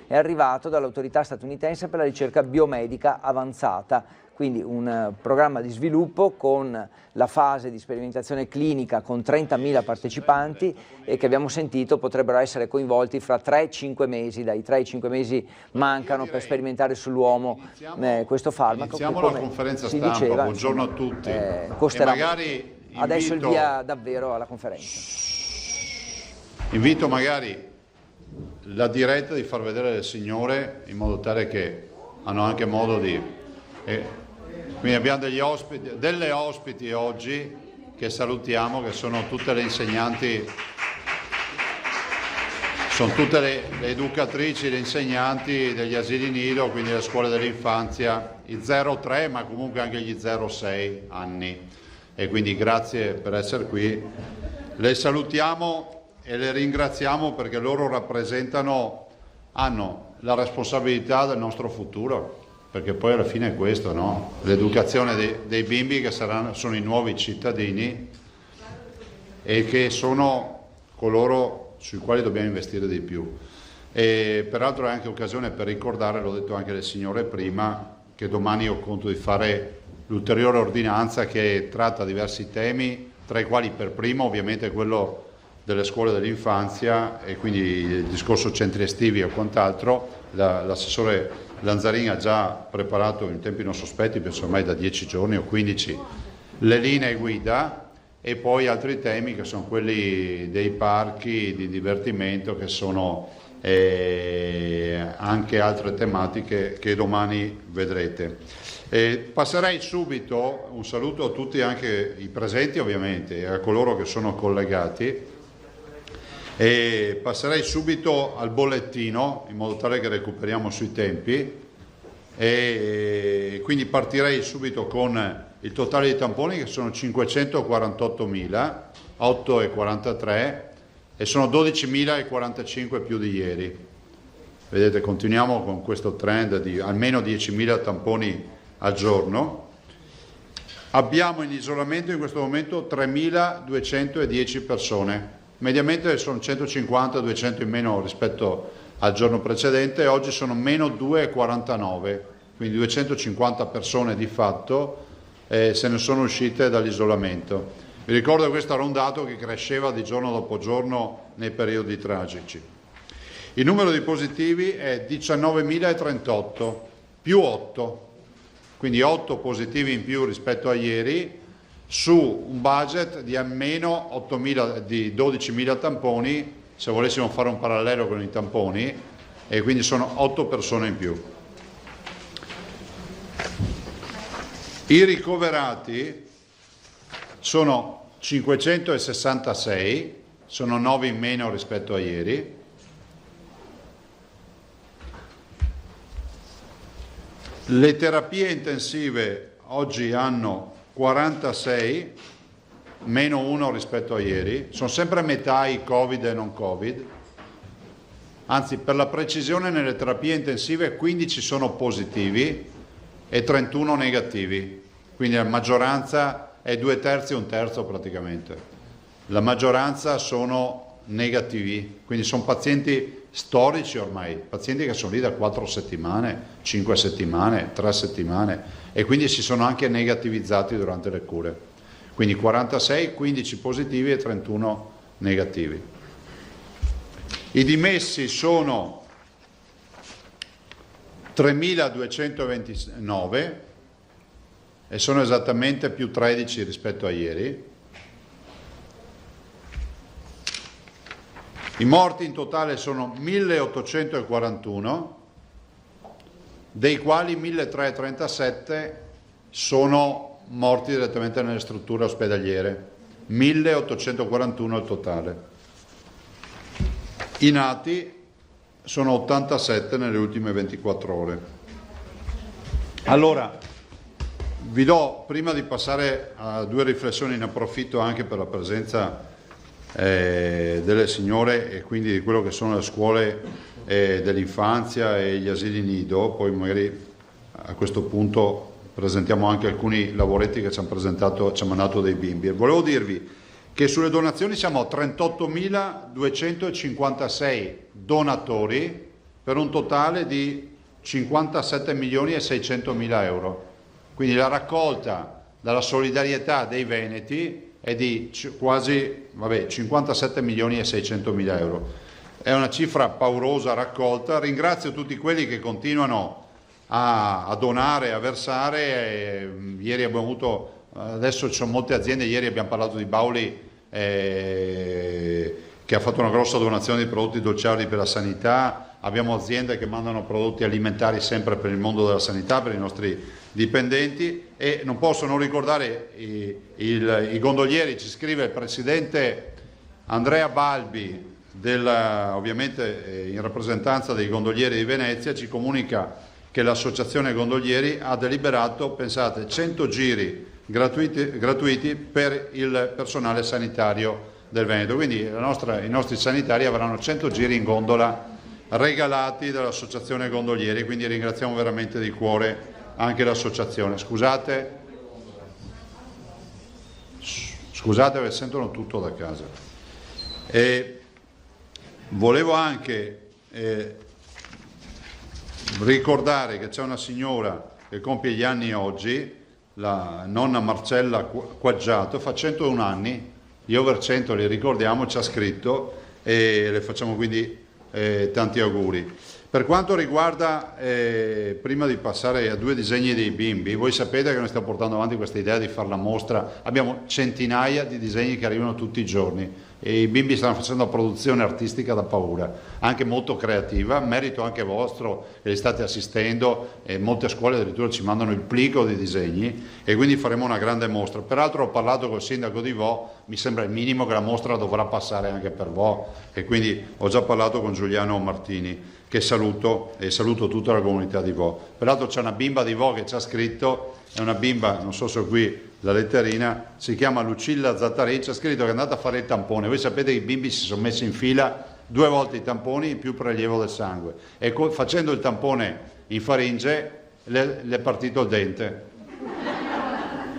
è arrivato dall'autorità statunitense per la ricerca biomedica avanzata, quindi un programma di sviluppo con la fase di sperimentazione clinica con 30.000 partecipanti, e che abbiamo sentito potrebbero essere coinvolti fra 3 e 5 mesi, dai 3 ai 5 mesi mancano per sperimentare sull'uomo questo farmaco. Iniziamo la conferenza stampa, diceva, buongiorno a tutti. Costerà magari adesso il via davvero alla conferenza. Invito magari la diretta di far vedere le signore, in modo tale che hanno anche modo di... Quindi abbiamo delle ospiti oggi che salutiamo, che sono tutte le insegnanti, sono tutte le educatrici, le insegnanti degli asili nido, quindi le scuole dell'infanzia, i 0-3 ma comunque anche gli 0-6 anni, e quindi grazie per essere qui. Le salutiamo e le ringraziamo perché loro hanno la responsabilità del nostro futuro. Perché poi alla fine è questo, no? L'educazione dei bimbi che sono i nuovi cittadini e che sono coloro sui quali dobbiamo investire di più. E peraltro è anche occasione per ricordare, l'ho detto anche alle signore prima, che domani ho conto di fare l'ulteriore ordinanza che tratta diversi temi, tra i quali per primo ovviamente quello delle scuole dell'infanzia, e quindi il discorso centri estivi o quant'altro. L'assessore Lanzarin ha già preparato in tempi non sospetti, penso ormai da 10 giorni o 15, le linee guida, e poi altri temi che sono quelli dei parchi di divertimento, che sono anche altre tematiche che domani vedrete. Passerei subito, un saluto a tutti, anche i presenti ovviamente, e a coloro che sono collegati. E passerei subito al bollettino, in modo tale che recuperiamo sui tempi, e quindi partirei subito con il totale di tamponi, che sono 548.000,843, e sono 12.045 più di ieri. Vedete, continuiamo con questo trend di almeno 10.000 tamponi al giorno. Abbiamo in isolamento in questo momento 3.210 persone. Mediamente sono 150-200 in meno rispetto al giorno precedente, oggi sono meno 2,49, quindi 250 persone di fatto se ne sono uscite dall'isolamento. Vi ricordo che questo era un dato che cresceva di giorno dopo giorno nei periodi tragici. Il numero di positivi è 19.038, più 8, quindi 8 positivi in più rispetto a ieri, su un budget di almeno 12.000 tamponi, se volessimo fare un parallelo con i tamponi, e quindi sono 8 persone in più. I ricoverati sono 566, sono 9 in meno rispetto a ieri. Le terapie intensive oggi hanno 46, meno 1 rispetto a ieri, sono sempre a metà i Covid e non Covid, anzi per la precisione nelle terapie intensive 15 sono positivi e 31 negativi, quindi la maggioranza è 2/3 1 terzo praticamente, la maggioranza sono negativi, quindi sono pazienti storici ormai, pazienti che sono lì da 4 settimane, 5 settimane, 3 settimane e quindi si sono anche negativizzati durante le cure. Quindi 46, 15 positivi e 31 negativi. I dimessi sono 3.229 e sono esattamente più 13 rispetto a ieri. I morti in totale sono 1.841, dei quali 1.337 sono morti direttamente nelle strutture ospedaliere, 1.841 il totale. I nati sono 87 nelle ultime 24 ore. Allora, vi do, prima di passare a 2 riflessioni, ne approfitto anche per la presenza delle signore e quindi di quello che sono le scuole dell'infanzia e gli asili nido, poi magari a questo punto presentiamo anche alcuni lavoretti che ci hanno mandato dei bimbi. E volevo dirvi che sulle donazioni siamo a 38.256 donatori per un totale di 57.600.000 euro. Quindi la raccolta dalla solidarietà dei veneti è di quasi 57.600.000 euro. È una cifra paurosa raccolta. Ringrazio tutti quelli che continuano a donare, a versare. Ieri abbiamo avuto, adesso ci sono molte aziende, ieri abbiamo parlato di Bauli che ha fatto una grossa donazione di prodotti dolciari per la sanità, abbiamo aziende che mandano prodotti alimentari sempre per il mondo della sanità, per i nostri dipendenti, e non posso non ricordare i gondolieri. Ci scrive il presidente Andrea Balbi, ovviamente in rappresentanza dei gondolieri di Venezia, ci comunica che l'associazione gondolieri ha deliberato, pensate, 100 giri gratuiti per il personale sanitario del Veneto, quindi i nostri sanitari avranno 100 giri in gondola regalati dall'associazione gondolieri, quindi ringraziamo veramente di cuore anche l'associazione. Scusate perché sentono tutto da casa. Volevo anche ricordare che c'è una signora che compie gli anni oggi, la nonna Marcella Quaggiato, fa 101 anni, gli over 100 li ricordiamo, ci ha scritto e le facciamo quindi tanti auguri. Per quanto riguarda, prima di passare a 2 disegni dei bimbi, voi sapete che noi stiamo portando avanti questa idea di fare la mostra, abbiamo centinaia di disegni che arrivano tutti i giorni e i bimbi stanno facendo una produzione artistica da paura, anche molto creativa, merito anche vostro che li state assistendo, e molte scuole addirittura ci mandano il plico di disegni e quindi faremo una grande mostra. Peraltro ho parlato col sindaco di Vo, mi sembra il minimo che la mostra dovrà passare anche per Vo, e quindi ho già parlato con Giuliano Martini, che saluto, e saluto tutta la comunità di Vo. Peraltro c'è una bimba di Vo che ci ha scritto, è una bimba, non so se ho qui la letterina, si chiama Lucilla Zattari, ci ha scritto che è andata a fare il tampone. Voi sapete che i bimbi si sono messi in fila 2 volte i tamponi più prelievo del sangue, e facendo il tampone in faringe le è partito il dente,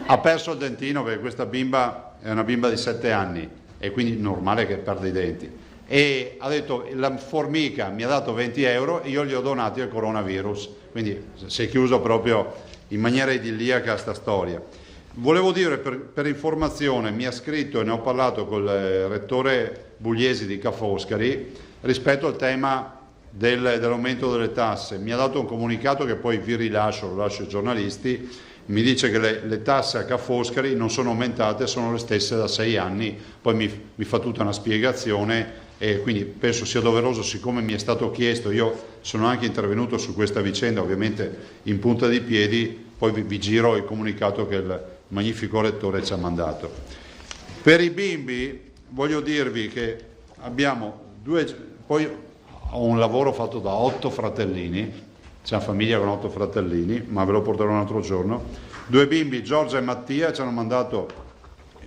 ha perso il dentino, perché questa bimba è una bimba di 7 anni e quindi normale che perde i denti, e ha detto la formica mi ha dato 20 euro e io gli ho donati al coronavirus, quindi si è chiuso proprio in maniera idilliaca sta storia. Volevo dire per informazione, mi ha scritto e ne ho parlato col rettore Bugliesi di Ca' Foscari rispetto al tema dell'aumento delle tasse. Mi ha dato un comunicato che poi vi rilascio, lo lascio ai giornalisti. Mi dice che le tasse a Ca' Foscari non sono aumentate, sono le stesse da 6 anni. Poi mi fa tutta una spiegazione e quindi penso sia doveroso, siccome mi è stato chiesto, io sono anche intervenuto su questa vicenda, ovviamente in punta di piedi, poi vi giro il comunicato che il magnifico rettore ci ha mandato. Per i bimbi voglio dirvi che abbiamo poi ho un lavoro fatto da 8 fratellini, c'è una famiglia con 8 fratellini, ma ve lo porterò un altro giorno. 2 bimbi, Giorgia e Mattia, ci hanno mandato,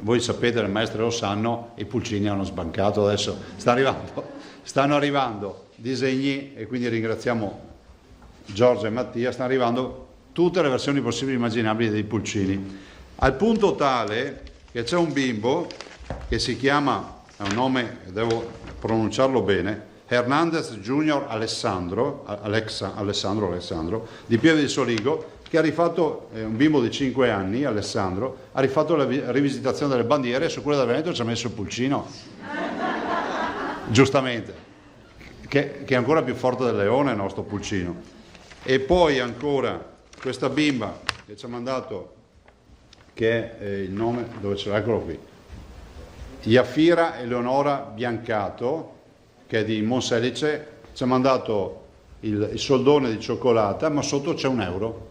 voi sapete, le maestre lo sanno, i pulcini hanno sbancato, adesso stanno arrivando disegni e quindi ringraziamo Giorgia e Mattia, stanno arrivando tutte le versioni possibili e immaginabili dei pulcini, al punto tale che c'è un bimbo che si chiama, è un nome, devo pronunciarlo bene, Hernandez Junior Alessandro di Pieve di Soligo, che ha rifatto, un bimbo di 5 anni, Alessandro, ha rifatto la rivisitazione delle bandiere e su quella del Veneto ci ha messo il pulcino, giustamente, che è ancora più forte del leone il nostro pulcino. E poi ancora questa bimba che ci ha mandato, che è il nome, dove ce l'ha, eccolo qui, Iafira Eleonora Biancato, che è di Monselice, ci ha mandato il soldone di cioccolata, ma sotto c'è €1,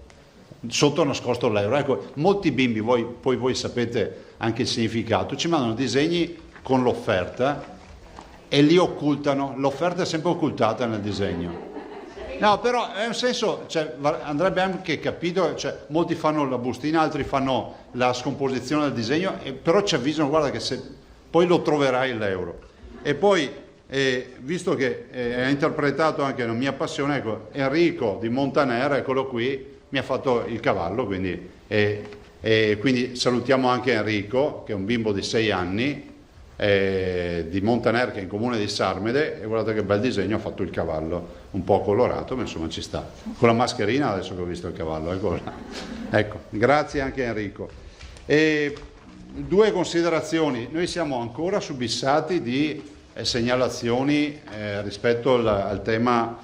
sotto nascosto l'euro. Ecco, molti bimbi, poi voi sapete anche il significato, ci mandano disegni con l'offerta e li occultano, l'offerta è sempre occultata nel disegno. No, però è un senso, cioè, andrebbe anche capito, cioè, molti fanno la bustina, altri fanno la scomposizione del disegno, però ci avvisano, guarda che se poi lo troverai l'euro. E poi, visto che ha interpretato anche la mia passione, ecco, Enrico di Montaner, eccolo qui, mi ha fatto il cavallo, quindi salutiamo anche Enrico, che è un bimbo di 6 anni, di Montaner, che è in comune di Sarmede, e guardate che bel disegno, ha fatto il cavallo, un po' colorato, ma insomma ci sta, con la mascherina adesso che ho visto il cavallo, ecco, grazie anche Enrico. E 2 considerazioni, noi siamo ancora subissati di segnalazioni rispetto al tema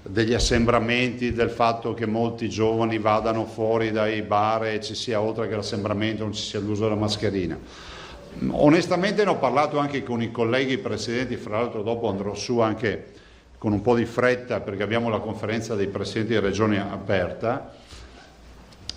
degli assembramenti, del fatto che molti giovani vadano fuori dai bar e ci sia, oltre che l'assembramento, non ci sia l'uso della mascherina. Onestamente ne ho parlato anche con i colleghi presidenti, fra l'altro dopo andrò su anche con un po' di fretta perché abbiamo la conferenza dei presidenti di regioni aperta,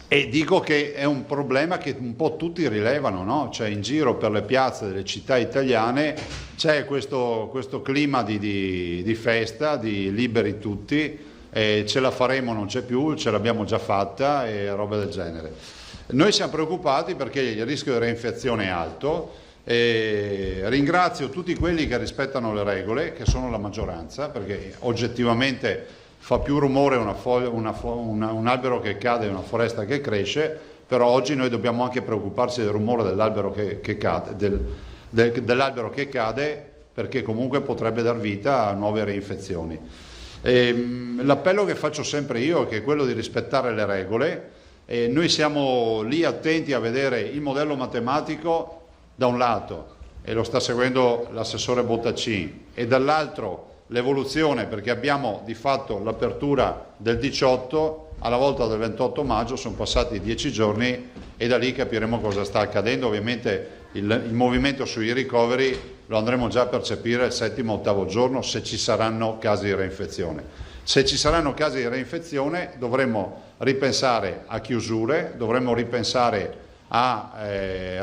e dico che è un problema che un po' tutti rilevano, no? Cioè, in giro per le piazze delle città italiane c'è questo clima di festa, di liberi tutti, ce la faremo, non c'è più, ce l'abbiamo già fatta e roba del genere. Noi siamo preoccupati perché il rischio di reinfezione è alto. Ringrazio tutti quelli che rispettano le regole, che sono la maggioranza, perché oggettivamente fa più rumore un albero che cade e una foresta che cresce, però oggi noi dobbiamo anche preoccuparci del rumore dell'albero che cade, dell'albero che cade, perché comunque potrebbe dar vita a nuove reinfezioni. L'appello che faccio sempre io è quello di rispettare le regole. Noi siamo lì attenti a vedere il modello matematico da un lato, e lo sta seguendo l'assessore Bottaccin, e dall'altro l'evoluzione, perché abbiamo di fatto l'apertura del 18 alla volta del 28 maggio, sono passati 10 giorni e da lì capiremo cosa sta accadendo. Ovviamente il movimento sui ricoveri lo andremo già a percepire il 7º-8º giorno, se ci saranno casi di reinfezione. Se ci saranno casi di reinfezione dovremmo ripensare a chiusure, dovremmo ripensare a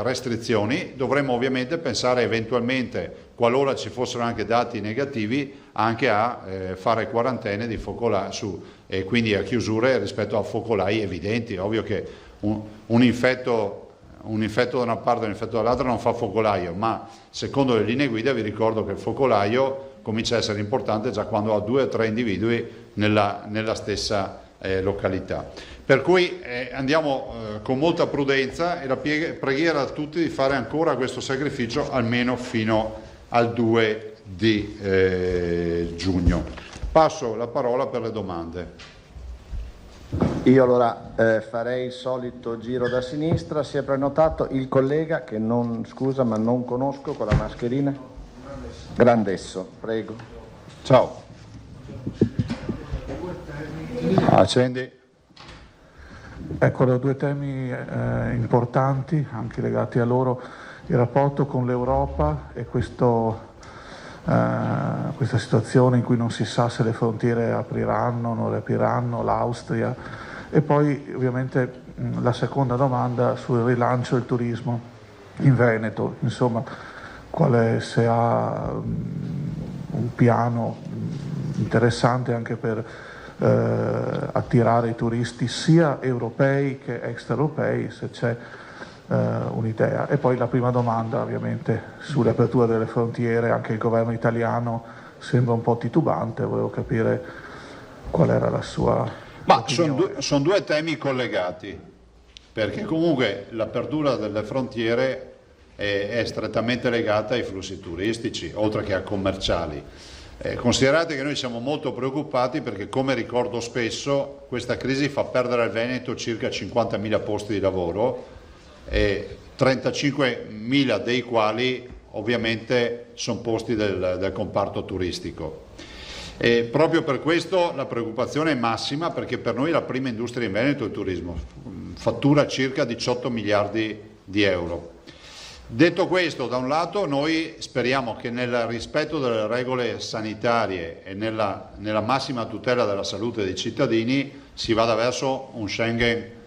restrizioni, dovremmo ovviamente pensare eventualmente, qualora ci fossero anche dati negativi, anche a fare quarantene di focolai e quindi a chiusure rispetto a focolai evidenti. Ovvio che un infetto da una parte e un infetto dall'altra non fa focolaio, ma secondo le linee guida vi ricordo che il focolaio comincia a essere importante già quando ha 2 o 3 individui nella stessa località. Per cui andiamo con molta prudenza, e la preghiera a tutti di fare ancora questo sacrificio almeno fino al 2 di giugno. Passo la parola per le domande. Io allora farei il solito giro da sinistra. Si è prenotato il collega che non, scusa ma non conosco, con la mascherina. Grandesso, prego. Ciao. Accendi. Ecco, due temi importanti, anche legati a loro, il rapporto con l'Europa e questa situazione in cui non si sa se le frontiere apriranno, non le apriranno, l'Austria, e poi ovviamente la seconda domanda sul rilancio del turismo in Veneto, insomma, se ha un piano interessante anche per attirare i turisti sia europei che extraeuropei, se c'è un'idea. E poi la prima domanda ovviamente sulle aperture delle frontiere, anche il governo italiano sembra un po' titubante, volevo capire qual era la sua opinione. Sono due temi collegati, perché comunque l'apertura delle frontiere è strettamente legata ai flussi turistici, oltre che a commerciali. Considerate che noi siamo molto preoccupati perché, come ricordo spesso, questa crisi fa perdere al Veneto circa 50.000 posti di lavoro, e 35.000 dei quali ovviamente sono posti del comparto turistico. E proprio per questo la preoccupazione è massima, perché per noi la prima industria in Veneto è il turismo, fattura circa 18 miliardi di euro. Detto questo, da un lato noi speriamo che nel rispetto delle regole sanitarie e nella massima tutela della salute dei cittadini si vada verso un Schengen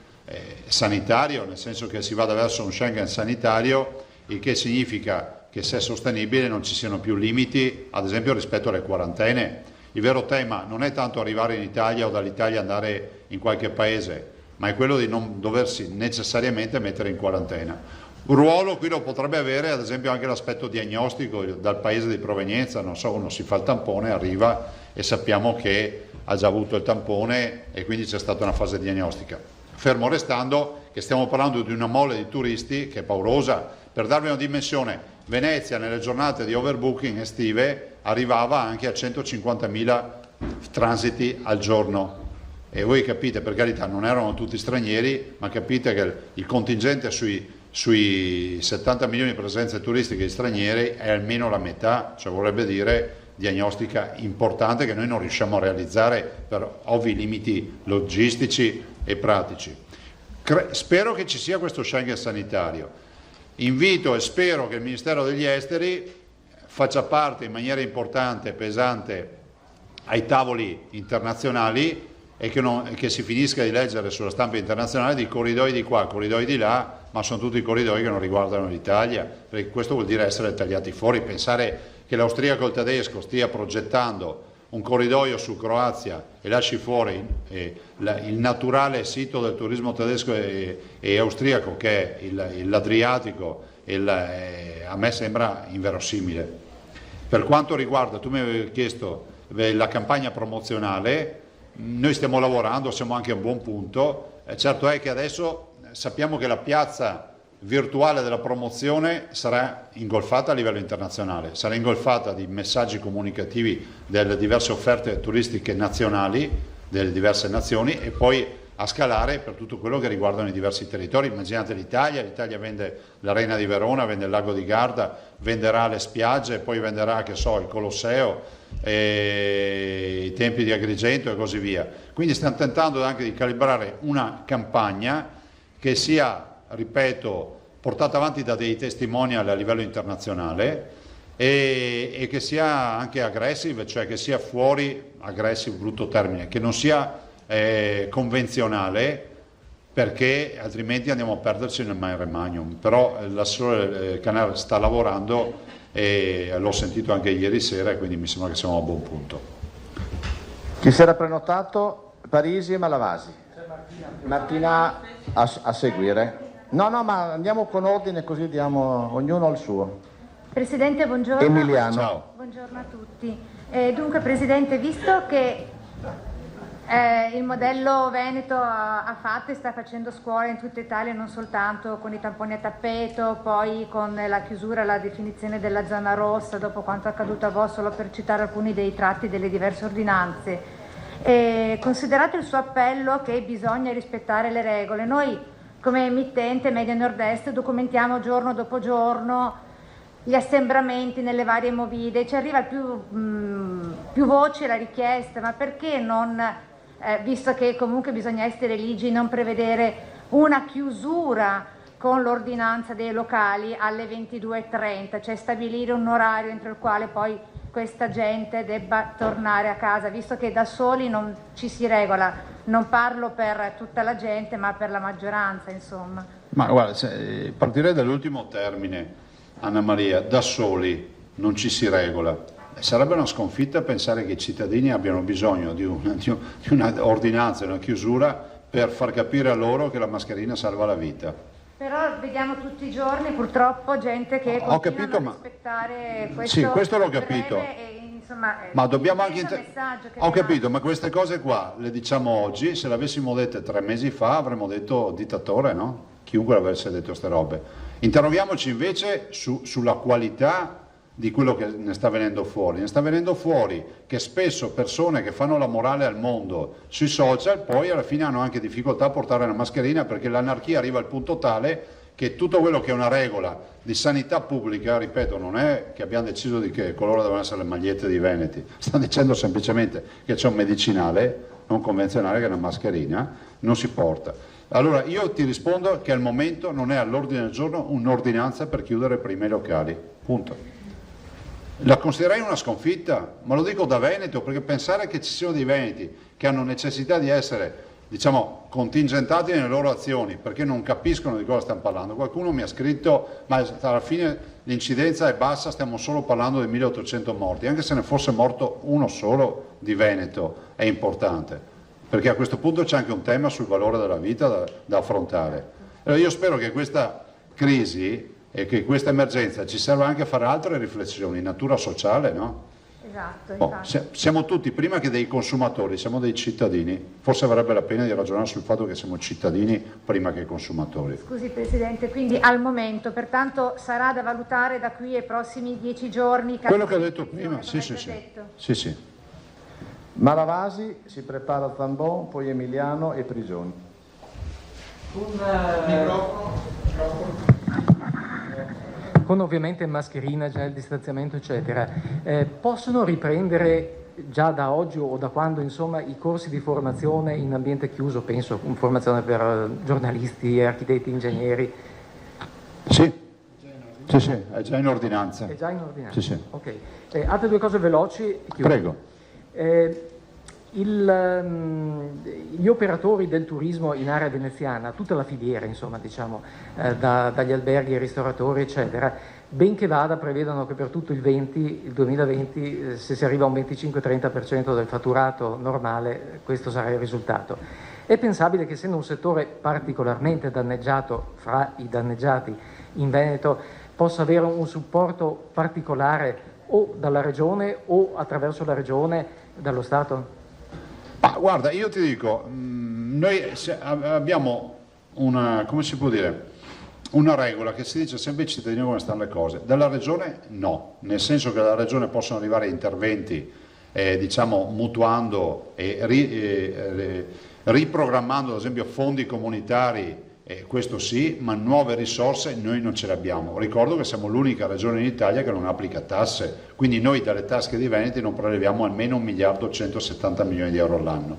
sanitario, nel senso che si vada verso un Schengen sanitario, il che significa che, se è sostenibile, non ci siano più limiti, ad esempio rispetto alle quarantene. Il vero tema non è tanto arrivare in Italia o dall'Italia andare in qualche paese, ma è quello di non doversi necessariamente mettere in quarantena. Un ruolo qui lo potrebbe avere ad esempio anche l'aspetto diagnostico dal paese di provenienza, non so, uno si fa il tampone, arriva e sappiamo che ha già avuto il tampone e quindi c'è stata una fase diagnostica. Fermo restando che stiamo parlando di una mole di turisti che è paurosa. Per darvi una dimensione, Venezia nelle giornate di overbooking estive arrivava anche a 150.000 transiti al giorno. E voi capite, per carità, non erano tutti stranieri, ma capite che il contingente sui 70 milioni di presenze turistiche di stranieri è almeno la metà, cioè vorrebbe dire diagnostica importante che noi non riusciamo a realizzare per ovvi limiti logistici e pratici. Spero che ci sia questo Schengen sanitario. Invito e spero che il Ministero degli Esteri faccia parte in maniera importante e pesante ai tavoli internazionali e che si finisca di leggere sulla stampa internazionale di corridoi di qua, corridoi di là, ma sono tutti corridoi che non riguardano l'Italia, perché questo vuol dire essere tagliati fuori. Pensare che l'austriaco e il tedesco stia progettando un corridoio su Croazia e lasci fuori il naturale sito del turismo tedesco e austriaco, che è l'Adriatico, a me sembra inverosimile. Per quanto riguarda, tu mi avevi chiesto la campagna promozionale, noi stiamo lavorando, siamo anche a un buon punto. Certo è che adesso sappiamo che la piazza virtuale della promozione sarà ingolfata a livello internazionale, sarà ingolfata di messaggi comunicativi delle diverse offerte turistiche nazionali delle diverse nazioni e poi a scalare per tutto quello che riguardano i diversi territori. Immaginate l'Italia vende l'Arena di Verona, vende il Lago di Garda, venderà le spiagge, poi venderà, che so, il Colosseo, i Templi di Agrigento e così via. Quindi stiamo tentando anche di calibrare una campagna che sia, ripeto, portata avanti da dei testimonial a livello internazionale e che sia anche aggressive, cioè che sia fuori, aggressive, brutto termine, che non sia convenzionale, perché altrimenti andiamo a perderci nel mare magnum. Però l'assessore Canale sta lavorando e l'ho sentito anche ieri sera e quindi mi sembra che siamo a buon punto. Chi si era prenotato? Parisi e Malavasi. Martina a seguire. No, ma andiamo con ordine, così diamo ognuno il suo. Presidente, buongiorno. Emiliano. Ciao. Buongiorno a tutti. Dunque, Presidente, visto che il modello Veneto ha fatto e sta facendo scuola in tutta Italia, non soltanto con i tamponi a tappeto, poi con la chiusura, la definizione della zona rossa, dopo quanto accaduto a Vo, solo per citare alcuni dei tratti delle diverse ordinanze, Considerato il suo appello che bisogna rispettare le regole, noi come emittente Media Nord-Est documentiamo giorno dopo giorno gli assembramenti nelle varie movide, ci arriva più voce la richiesta, ma perché non, visto che comunque bisogna essere ligi, non prevedere una chiusura con l'ordinanza dei locali alle 22:30, cioè stabilire un orario entro il quale poi questa gente debba tornare a casa, visto che da soli non ci si regola. Non parlo per tutta la gente, ma per la maggioranza, insomma. Ma guarda, partirei dall'ultimo termine, Anna Maria, da soli non ci si regola. Sarebbe una sconfitta pensare che i cittadini abbiano bisogno di una ordinanza, una chiusura per far capire a loro che la mascherina salva la vita. Però vediamo tutti i giorni purtroppo gente che continua a non rispettare questo. Sì, questo l'ho capito. Ma dobbiamo anche ho capito, ma queste cose qua le diciamo oggi, se le avessimo dette 3 mesi fa avremmo detto dittatore, no? Chiunque avesse detto queste robe. Interroghiamoci invece sulla qualità di quello che ne sta venendo fuori. Ne sta venendo fuori che spesso persone che fanno la morale al mondo sui social poi alla fine hanno anche difficoltà a portare la mascherina, perché l'anarchia arriva al punto tale che tutto quello che è una regola di sanità pubblica, ripeto, non è che abbiamo deciso di che colore devono essere le magliette di Veneti, stanno dicendo semplicemente che c'è un medicinale non convenzionale che è una mascherina, non si porta. Allora io ti rispondo che al momento non è all'ordine del giorno un'ordinanza per chiudere prima i locali, punto. La considererei una sconfitta, ma lo dico da Veneto, perché pensare che ci siano dei veneti che hanno necessità di essere, diciamo, contingentati nelle loro azioni perché non capiscono di cosa stiamo parlando. Qualcuno mi ha scritto, ma alla fine l'incidenza è bassa, stiamo solo parlando di 1800 morti, anche se ne fosse morto uno solo di Veneto è importante, perché a questo punto c'è anche un tema sul valore della vita da affrontare. Allora io spero che questa crisi e che questa emergenza ci serva anche a fare altre riflessioni, natura sociale, no? Esatto. Siamo tutti, prima che dei consumatori, siamo dei cittadini, forse varrebbe la pena di ragionare sul fatto che siamo cittadini prima che consumatori. Scusi Presidente, quindi al momento, pertanto sarà da valutare da qui ai prossimi 10 giorni. Quello che ho detto prima, sì. Malavasi, si prepara Zambon, poi Emiliano e Prigioni. Con ovviamente mascherina, gel, distanziamento eccetera, possono riprendere già da oggi o da quando insomma i corsi di formazione in ambiente chiuso, penso formazione per giornalisti, architetti, ingegneri? Sì, è già in ordinanza. È già in ordinanza? Sì. Ok. Altre 2 cose veloci. Chiudo. Prego. Gli operatori del turismo in area veneziana, tutta la filiera insomma diciamo, dagli alberghi ai ristoratori eccetera, benché vada prevedono che per tutto il 2020 se si arriva a un 25-30% del fatturato normale questo sarà il risultato. È pensabile che essendo un settore particolarmente danneggiato fra i danneggiati in Veneto possa avere un supporto particolare o dalla Regione o attraverso la Regione dallo Stato? Ma guarda, io ti dico, noi abbiamo una, come si può dire, una regola che si dice sempre ai cittadini come stanno le cose. Dalla Regione no, nel senso che dalla Regione possono arrivare interventi, diciamo, mutuando e riprogrammando ad esempio fondi comunitari, questo sì, ma nuove risorse noi non ce le abbiamo. Ricordo che siamo l'unica regione in Italia che non applica tasse, quindi noi dalle tasche di Veneti non preleviamo almeno 1.170 milioni di euro all'anno.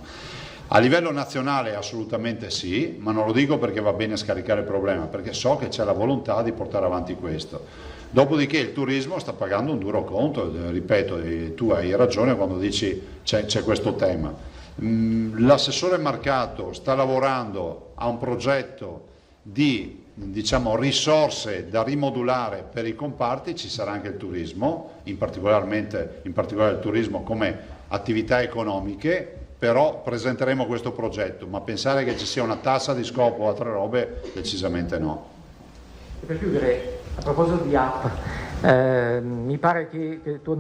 A livello nazionale assolutamente sì, ma non lo dico perché va bene scaricare il problema, perché so che c'è la volontà di portare avanti questo. Dopodiché il turismo sta pagando un duro conto, ripeto, tu hai ragione quando dici c'è questo tema. L'assessore Marcato sta lavorando a un progetto di, diciamo, risorse da rimodulare per i comparti, ci sarà anche il turismo, in particolare il turismo come attività economiche, però presenteremo questo progetto, ma pensare che ci sia una tassa di scopo o altre robe, decisamente no. E per chiudere, a proposito di app, mi pare che tu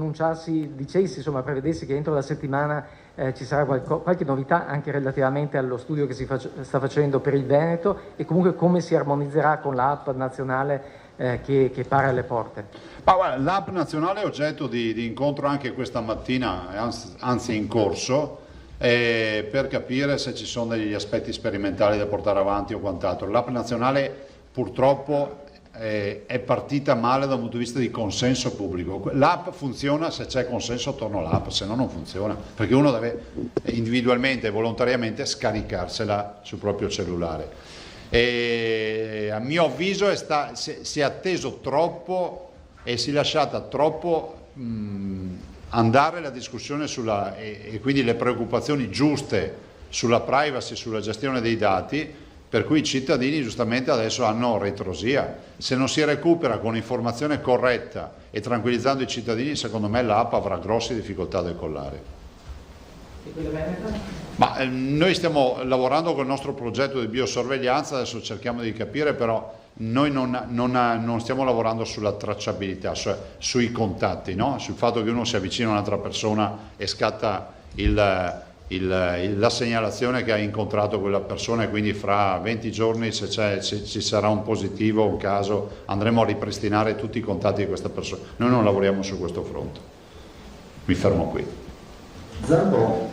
dicessi, insomma, prevedessi che entro la settimana ci sarà qualche novità anche relativamente allo studio che si sta facendo per il Veneto e comunque come si armonizzerà con l'app nazionale che pare alle porte. L'app nazionale è oggetto di incontro anche questa mattina, anzi in corso, per capire se ci sono degli aspetti sperimentali da portare avanti o quant'altro. L'app nazionale purtroppo è partita male da un punto di vista di consenso pubblico. L'app funziona se c'è consenso attorno all'app, se no non funziona, perché uno deve individualmente e volontariamente scaricarsela sul proprio cellulare. E a mio avviso si è atteso troppo e si è lasciata troppo andare la discussione e quindi le preoccupazioni giuste sulla privacy, sulla gestione dei dati, per cui i cittadini giustamente adesso hanno ritrosia. Se non si recupera con informazione corretta e tranquillizzando i cittadini, secondo me l'app avrà grosse difficoltà a decollare. Ma noi stiamo lavorando con il nostro progetto di biosorveglianza, adesso cerchiamo di capire, però noi non stiamo lavorando sulla tracciabilità, cioè sui contatti, no? Sul fatto che uno si avvicina a un'altra persona e scatta la segnalazione che ha incontrato quella persona, e quindi fra 20 giorni se ci sarà un positivo, un caso, andremo a ripristinare tutti i contatti di questa persona. Noi non lavoriamo su questo fronte. Mi fermo qui. Zambo.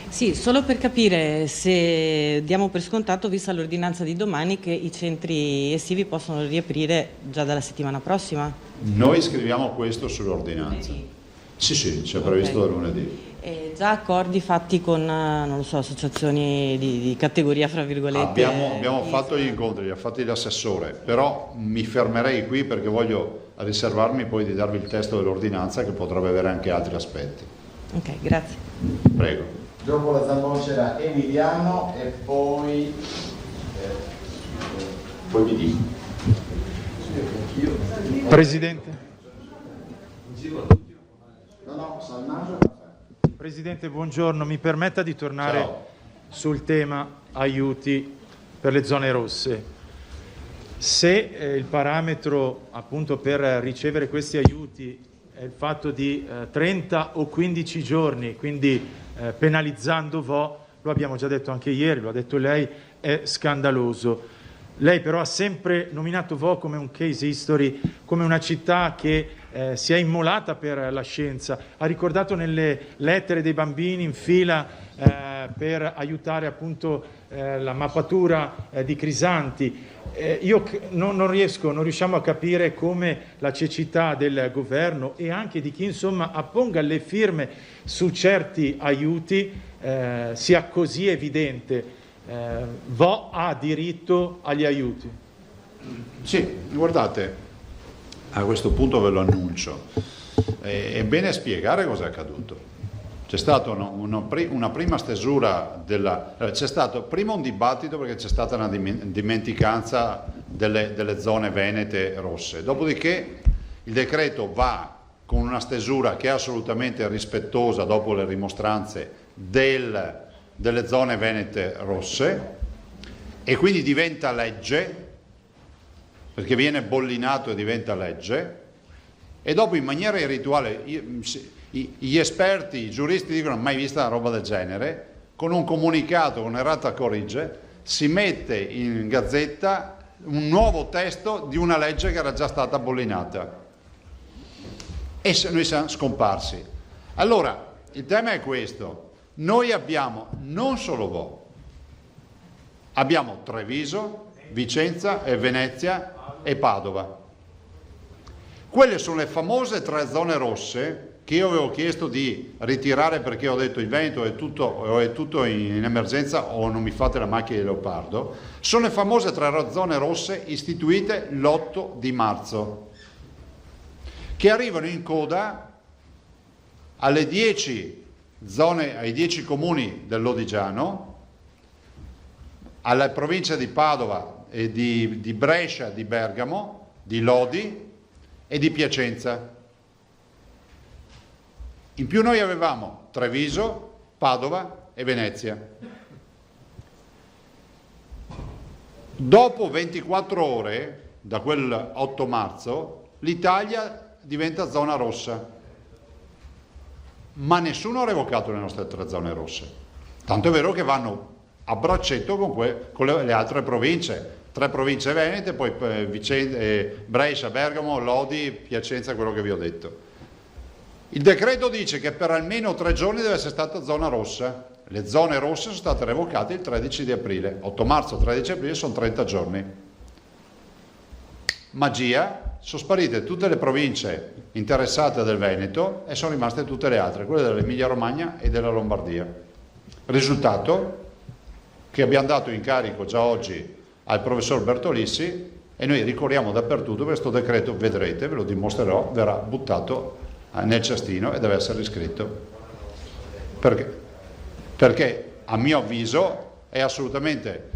Sì, solo per capire se diamo per scontato, vista l'ordinanza di domani, che i centri estivi possono riaprire già dalla settimana prossima? Noi scriviamo questo sull'ordinanza. Sì, c'è previsto da lunedì. E già accordi fatti con, non lo so, associazioni di categoria, fra virgolette? Abbiamo fatto gli incontri, li ha fatti l'assessore, però mi fermerei qui perché voglio riservarmi poi di darvi il testo dell'ordinanza, che potrebbe avere anche altri aspetti. Ok, grazie. Prego. Dopo la Zambon c'era Emiliano e poi mi dico. Presidente. Salmaso. Presidente, buongiorno. Mi permetta di tornare sul tema aiuti per le zone rosse. Se il parametro appunto per ricevere questi aiuti è il fatto di 30 o 15 giorni, quindi penalizzando Vo, lo abbiamo già detto anche ieri, lo ha detto lei, è scandaloso. Lei però ha sempre nominato Vo come un case history, come una città che si è immolata per la scienza, ha ricordato nelle lettere dei bambini in fila per aiutare appunto la mappatura di Crisanti. Io non riusciamo a capire come la cecità del governo e anche di chi insomma apponga le firme su certi aiuti sia così evidente. Vo ha diritto agli aiuti. Sì, guardate, a questo punto ve lo annuncio. È bene spiegare cosa è accaduto. C'è stata una prima stesura c'è stato prima un dibattito perché c'è stata una dimenticanza delle zone venete rosse, dopodiché il decreto va con una stesura che è assolutamente rispettosa dopo le rimostranze delle zone venete rosse, e quindi diventa legge, perché viene bollinato e diventa legge, e dopo in maniera irrituale gli esperti, i giuristi dicono mai vista una roba del genere, con un comunicato, con errata corrige, si mette in gazzetta un nuovo testo di una legge che era già stata bollinata, e noi siamo scomparsi. Allora il tema è questo: noi abbiamo non solo Vo, abbiamo Treviso, Vicenza e Venezia e Padova. Quelle sono le famose 3 zone rosse che io avevo chiesto di ritirare, perché ho detto il Veneto è tutto in emergenza o non mi fate la macchina di leopardo. Sono le famose 3 zone rosse istituite l'8 di marzo, che arrivano in coda alle 10 zone, ai 10 comuni dell'Odigiano, alla provincia di Padova e di Brescia, di Bergamo, di Lodi e di Piacenza. In più noi avevamo Treviso, Padova e Venezia. Dopo 24 ore, da quel 8 marzo, l'Italia diventa zona rossa. Ma nessuno ha revocato le nostre 3 zone rosse. Tanto è vero che vanno a braccetto con le altre province. 3 province venete, poi Brescia, Bergamo, Lodi, Piacenza, quello che vi ho detto. Il decreto dice che per almeno 3 giorni deve essere stata zona rossa. le zone rosse sono state revocate il 13 di aprile, 8 marzo, 13 aprile sono 30 giorni. Magia, sono sparite tutte le province interessate del Veneto e sono rimaste tutte le altre, quelle dell'Emilia Romagna e della Lombardia. Risultato che abbiamo dato incarico già oggi al professor Bertolissi e noi ricorriamo dappertutto. Questo decreto, vedrete, ve lo dimostrerò, verrà buttato nel cestino e deve essere riscritto. Perché a mio avviso è assolutamente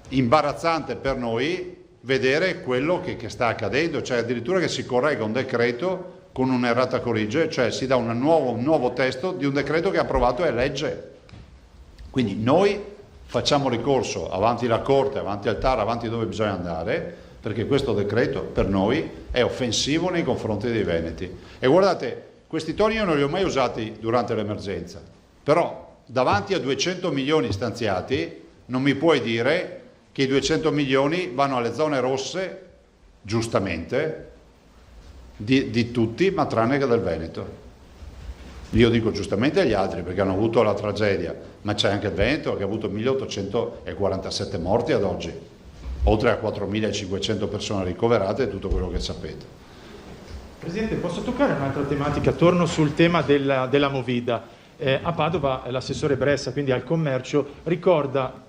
imbarazzante per noi vedere quello che sta accadendo, cioè addirittura che si corregga un decreto con un'errata corrige, cioè si dà un nuovo testo di un decreto che è approvato e è legge. Quindi noi facciamo ricorso avanti la Corte, avanti al TAR, avanti dove bisogna andare, perché questo decreto per noi è offensivo nei confronti dei veneti. E guardate, questi toni io non li ho mai usati durante l'emergenza, però davanti a 200 milioni stanziati non mi puoi dire che i 200 milioni vanno alle zone rosse, giustamente, di tutti, ma tranne che del Veneto. Io dico giustamente agli altri perché hanno avuto la tragedia, ma c'è anche il Veneto che ha avuto 1847 morti ad oggi, oltre a 4500 persone ricoverate e tutto quello che sapete. Presidente, posso toccare un'altra tematica? Torno sul tema della Movida. A Padova l'assessore Bressa, quindi al commercio, ricorda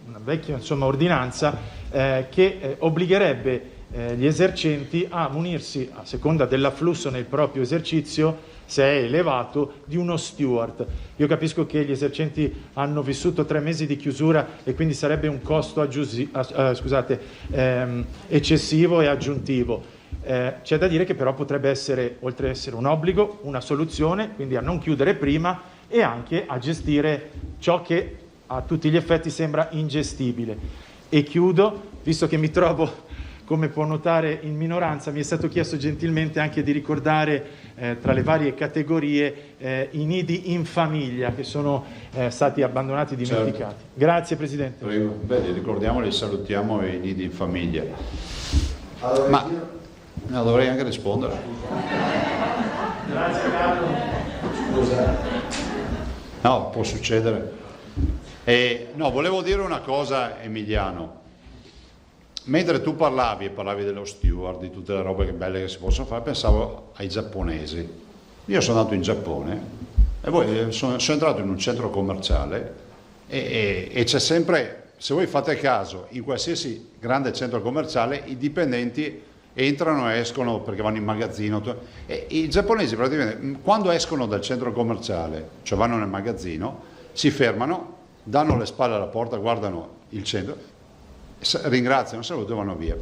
una vecchia ordinanza che obbligherebbe gli esercenti a munirsi, a seconda dell'afflusso nel proprio esercizio, se è elevato, di uno steward. Io capisco che gli esercenti hanno vissuto 3 mesi di chiusura e quindi sarebbe un costo eccessivo e aggiuntivo. C'è da dire che però potrebbe essere, oltre ad essere un obbligo, una soluzione, quindi a non chiudere prima e anche a gestire ciò che a tutti gli effetti sembra ingestibile. E chiudo, visto che mi trovo, come può notare, in minoranza, mi è stato chiesto gentilmente anche di ricordare tra le varie categorie i nidi in famiglia che sono stati abbandonati, dimenticati. Certo. Grazie Presidente. Prego. Beh, ricordiamoli, salutiamo i nidi in famiglia. Ma no, dovrei anche rispondere. Grazie Carlo. Scusa. No, può succedere. No, volevo dire una cosa, Emiliano. Mentre tu parlavi dello steward, di tutte le robe che belle che si possono fare, pensavo ai giapponesi. Io sono andato in Giappone e poi sono entrato in un centro commerciale e c'è sempre, se voi fate caso, in qualsiasi grande centro commerciale i dipendenti entrano e escono perché vanno in magazzino. E i giapponesi praticamente quando escono dal centro commerciale, cioè vanno nel magazzino, si fermano, danno le spalle alla porta, guardano il centro, ringraziano, salutano e vanno via.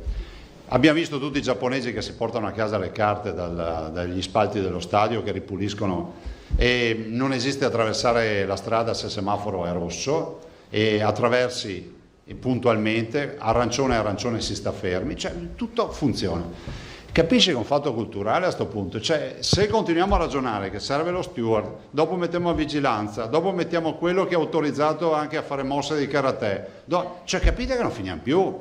Abbiamo visto tutti i giapponesi che si portano a casa le carte dagli spalti dello stadio, che ripuliscono, e non esiste attraversare la strada se il semaforo è rosso e attraversi puntualmente, arancione si sta fermi, cioè tutto funziona. Capisci che è un fatto culturale a questo punto, cioè se continuiamo a ragionare che serve lo steward, dopo mettiamo a vigilanza, dopo mettiamo quello che è autorizzato anche a fare mosse di karate, cioè capite che non finiamo più,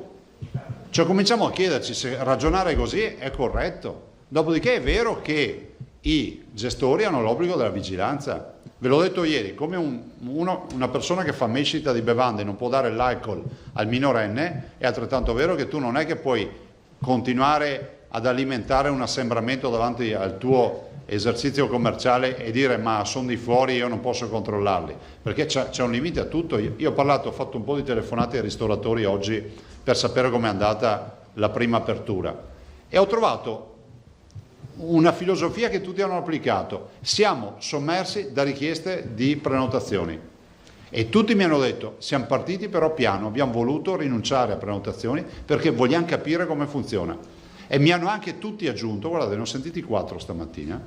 cioè cominciamo a chiederci se ragionare così è corretto. Dopodiché è vero che i gestori hanno l'obbligo della vigilanza, ve l'ho detto ieri, come una persona che fa mescita di bevande non può dare l'alcol al minorenne, è altrettanto vero che tu non è che puoi continuare ad alimentare un assembramento davanti al tuo esercizio commerciale e dire ma sono di fuori, io non posso controllarli, perché c'è un limite a tutto. Io ho fatto un po' di telefonate ai ristoratori oggi per sapere com'è andata la prima apertura e ho trovato una filosofia che tutti hanno applicato: siamo sommersi da richieste di prenotazioni e tutti mi hanno detto siamo partiti però piano, abbiamo voluto rinunciare a prenotazioni perché vogliamo capire come funziona. E mi hanno anche tutti aggiunto, guardate, ne ho sentiti 4 stamattina,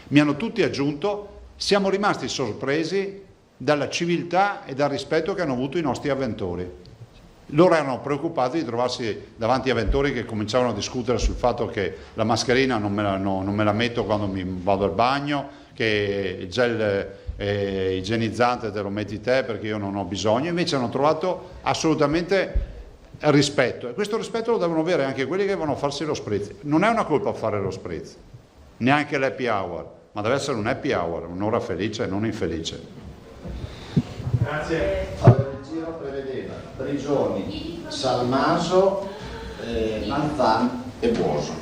mi hanno tutti aggiunto, siamo rimasti sorpresi dalla civiltà e dal rispetto che hanno avuto i nostri avventori. Loro erano preoccupati di trovarsi davanti a avventori che cominciavano a discutere sul fatto che la mascherina non me la metto quando mi vado al bagno, che il gel igienizzante te lo metti te perché io non ho bisogno, invece hanno trovato assolutamente rispetto, e questo rispetto lo devono avere anche quelli che devono farsi lo spritz. Non è una colpa fare lo spritz, neanche l'happy hour, ma deve essere un happy hour, un'ora felice e non infelice. Grazie. Allora, il giro prevedeva Brigioni, Salmaso, Manzan e Buoso.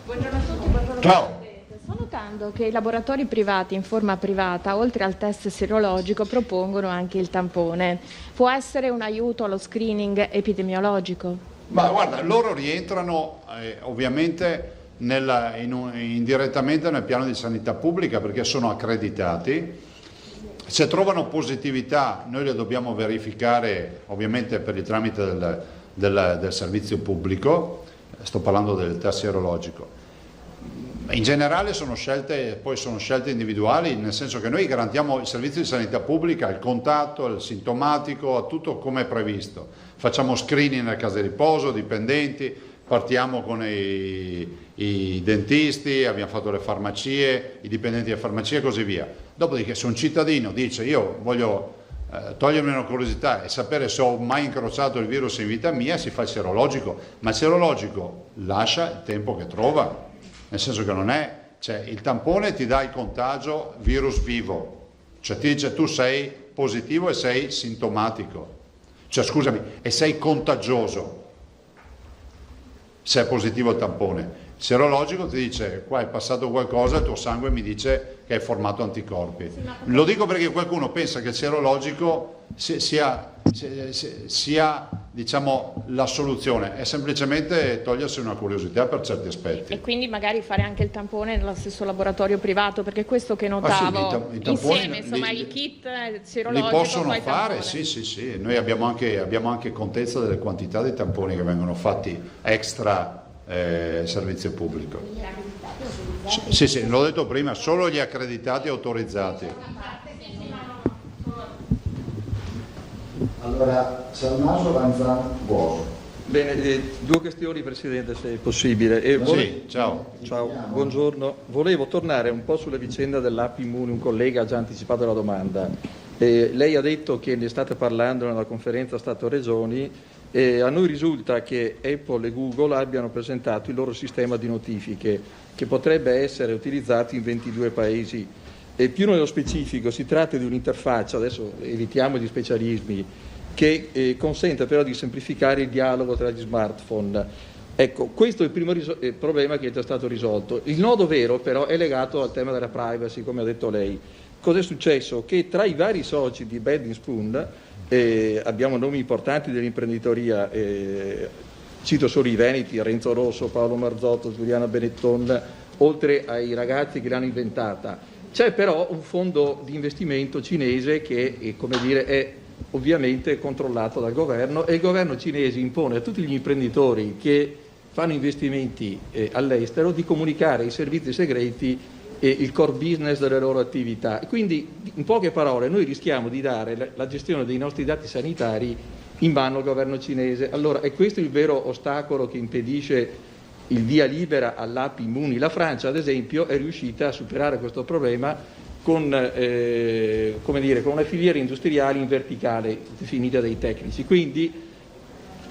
Buongiorno a tutti, buongiorno. Ciao. Sto notando che i laboratori privati in forma privata, oltre al test serologico, propongono anche il tampone. Può essere un aiuto allo screening epidemiologico? Ma guarda, loro rientrano ovviamente indirettamente nel piano di sanità pubblica perché sono accreditati. Se trovano positività noi le dobbiamo verificare ovviamente per il tramite del servizio pubblico, sto parlando del test serologico. In generale sono scelte individuali, nel senso che noi garantiamo il servizio di sanità pubblica, il contatto, il sintomatico, tutto come è previsto. Facciamo screening nelle case di riposo, dipendenti, partiamo con i dentisti, abbiamo fatto le farmacie, i dipendenti delle farmacie e così via. Dopodiché se un cittadino dice io voglio togliermi una curiosità e sapere se ho mai incrociato il virus in vita mia, si fa il serologico, ma il serologico lascia il tempo che trova. Nel senso che non è, cioè il tampone ti dà il contagio virus vivo, cioè ti dice tu sei positivo e sei sintomatico, cioè scusami, e sei contagioso se è positivo il tampone. Il serologico ti dice qua è passato qualcosa, il tuo sangue mi dice che hai formato anticorpi. Lo dico perché qualcuno pensa che il serologico sia diciamo la soluzione, è semplicemente togliersi una curiosità per certi aspetti. E quindi magari fare anche il tampone nello stesso laboratorio privato, perché questo che notavo i tamponi, insieme, insomma il kit serologico li possono poi fare, tampone. sì, noi abbiamo anche contezza delle quantità di tamponi che vengono fatti extra servizio pubblico. Sì, l'ho detto prima, solo gli accreditati e autorizzati. Allora, Salmaso, Manzan, Buoso. Bene, due questioni Presidente se è possibile. Sì, ciao. Ciao, buongiorno. Volevo tornare un po' sulla vicenda dell'app Immuni, un collega ha già anticipato la domanda. Lei ha detto che ne state parlando nella conferenza Stato-Regioni. A noi risulta che Apple e Google abbiano presentato il loro sistema di notifiche che potrebbe essere utilizzato in 22 paesi. E più nello specifico si tratta di un'interfaccia, adesso evitiamo gli specialismi, che consente però di semplificare il dialogo tra gli smartphone. Ecco, questo è il primo problema che è già stato risolto. Il nodo vero però è legato al tema della privacy, come ha detto lei. Cos'è successo? Che tra i vari soci di Bending Spoon abbiamo nomi importanti dell'imprenditoria, cito solo i veneti, Renzo Rosso, Paolo Marzotto, Giuliana Benetton, oltre ai ragazzi che l'hanno inventata. C'è però un fondo di investimento cinese che come dire, è ovviamente controllato dal governo e il governo cinese impone a tutti gli imprenditori che fanno investimenti all'estero di comunicare ai servizi segreti il core business delle loro attività. Quindi, in poche parole, noi rischiamo di dare la gestione dei nostri dati sanitari in mano al governo cinese. Allora, è questo il vero ostacolo che impedisce il via libera all'app Immuni. La Francia, ad esempio, è riuscita a superare questo problema con una filiera industriale in verticale definita dai tecnici. Quindi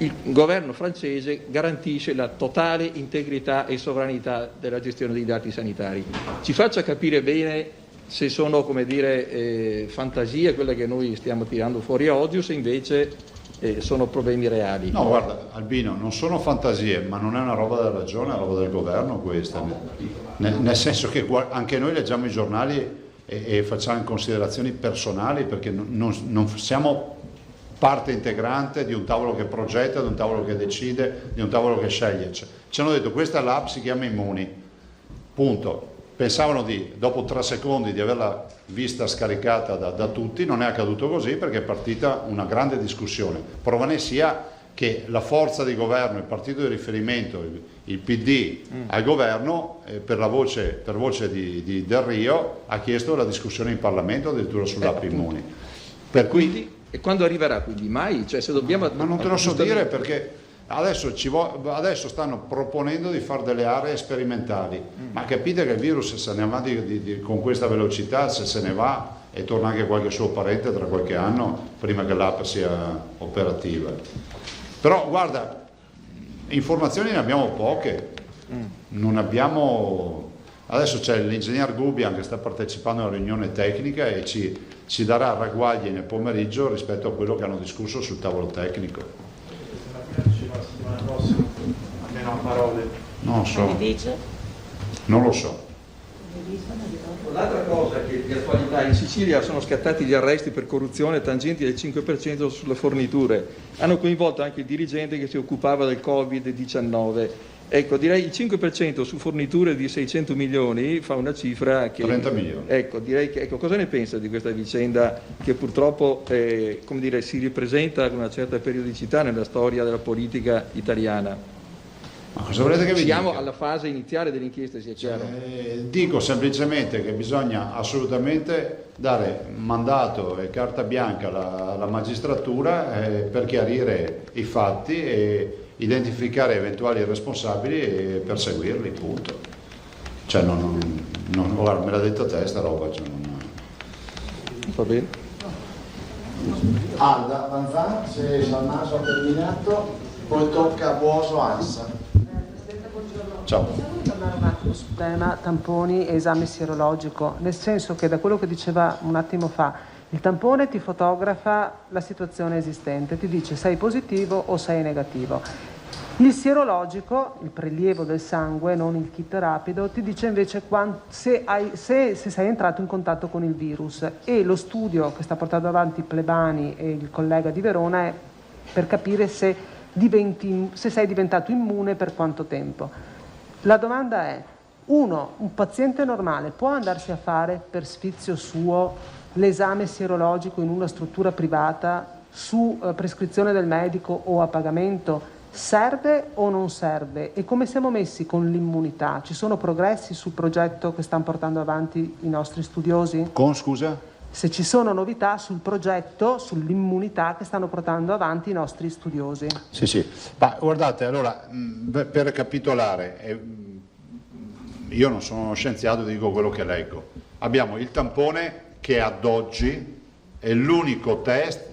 il governo francese garantisce la totale integrità e sovranità della gestione dei dati sanitari. Ci faccia capire bene se sono fantasie quelle che noi stiamo tirando fuori oggi o se invece sono problemi reali. No, guarda Albino, non sono fantasie, ma non è una roba della ragione, è una roba del governo questa, nel senso che anche noi leggiamo i giornali e facciamo considerazioni personali perché non siamo parte integrante di un tavolo che progetta, di un tavolo che decide, di un tavolo che sceglie. Ci hanno detto questa l'app si chiama Immuni, punto. Pensavano dopo 3 secondi di averla vista scaricata da tutti, non è accaduto così perché è partita una grande discussione. Prova ne sia che la forza di governo, il partito di riferimento, il PD al governo, per voce di Del Rio, ha chiesto la discussione in Parlamento addirittura sull'app Immuni. Per cui e quando arriverà quindi? Mai? Cioè, se dobbiamo... Ma non te lo so dire perché adesso stanno proponendo di fare delle aree sperimentali, ma capite che il virus se ne va con questa velocità, se ne va e torna anche qualche suo parente tra qualche anno prima che l'app sia operativa. Però guarda, informazioni ne abbiamo poche, non abbiamo... Adesso c'è l'ingegner Gubian che sta partecipando a una riunione tecnica e ci ci darà ragguagli nel pomeriggio rispetto a quello che hanno discusso sul tavolo tecnico. Almeno a parole. Non lo so. Non lo so. L'altra cosa che di attualità, in Sicilia sono scattati gli arresti per corruzione tangenti del 5% sulle forniture. Hanno coinvolto anche il dirigente che si occupava del Covid-19. Ecco, direi il 5% su forniture di 600 milioni fa una cifra che... 30 milioni. Ecco, direi che, cosa ne pensa di questa vicenda che purtroppo come dire, si ripresenta con una certa periodicità nella storia della politica italiana? Ma cosa volete che vi dica? Siamo alla fase iniziale dell'inchiesta, sia chiaro. Dico semplicemente che bisogna assolutamente dare mandato e carta bianca alla magistratura per chiarire i fatti e identificare eventuali responsabili e perseguirli, punto. Cioè guarda, me l'ha detto te sta roba. Cioè Va bene. Alda, Manzan, se Salmaso ha terminato, poi tocca a Buoso Ansa. Ciao. Tornare un attimo sul tema tamponi e esame sierologico, nel senso che da quello che diceva un attimo fa, il tampone ti fotografa la situazione esistente, ti dice sei positivo o sei negativo. Il sierologico, il prelievo del sangue, non il kit rapido, ti dice invece se sei entrato in contatto con il virus, e lo studio che sta portando avanti Plebani e il collega di Verona è per capire se sei diventato immune per quanto tempo. La domanda è, un paziente normale può andarsi a fare per sfizio suo l'esame sierologico in una struttura privata su prescrizione del medico o a pagamento? Serve o non serve? E come siamo messi con l'immunità? Ci sono progressi sul progetto che stanno portando avanti i nostri studiosi? Scusa? Se ci sono novità sul progetto, sull'immunità che stanno portando avanti i nostri studiosi. Sì. Ma guardate, allora, per ricapitolare, io non sono uno scienziato, dico quello che leggo. Abbiamo il tampone che ad oggi è l'unico test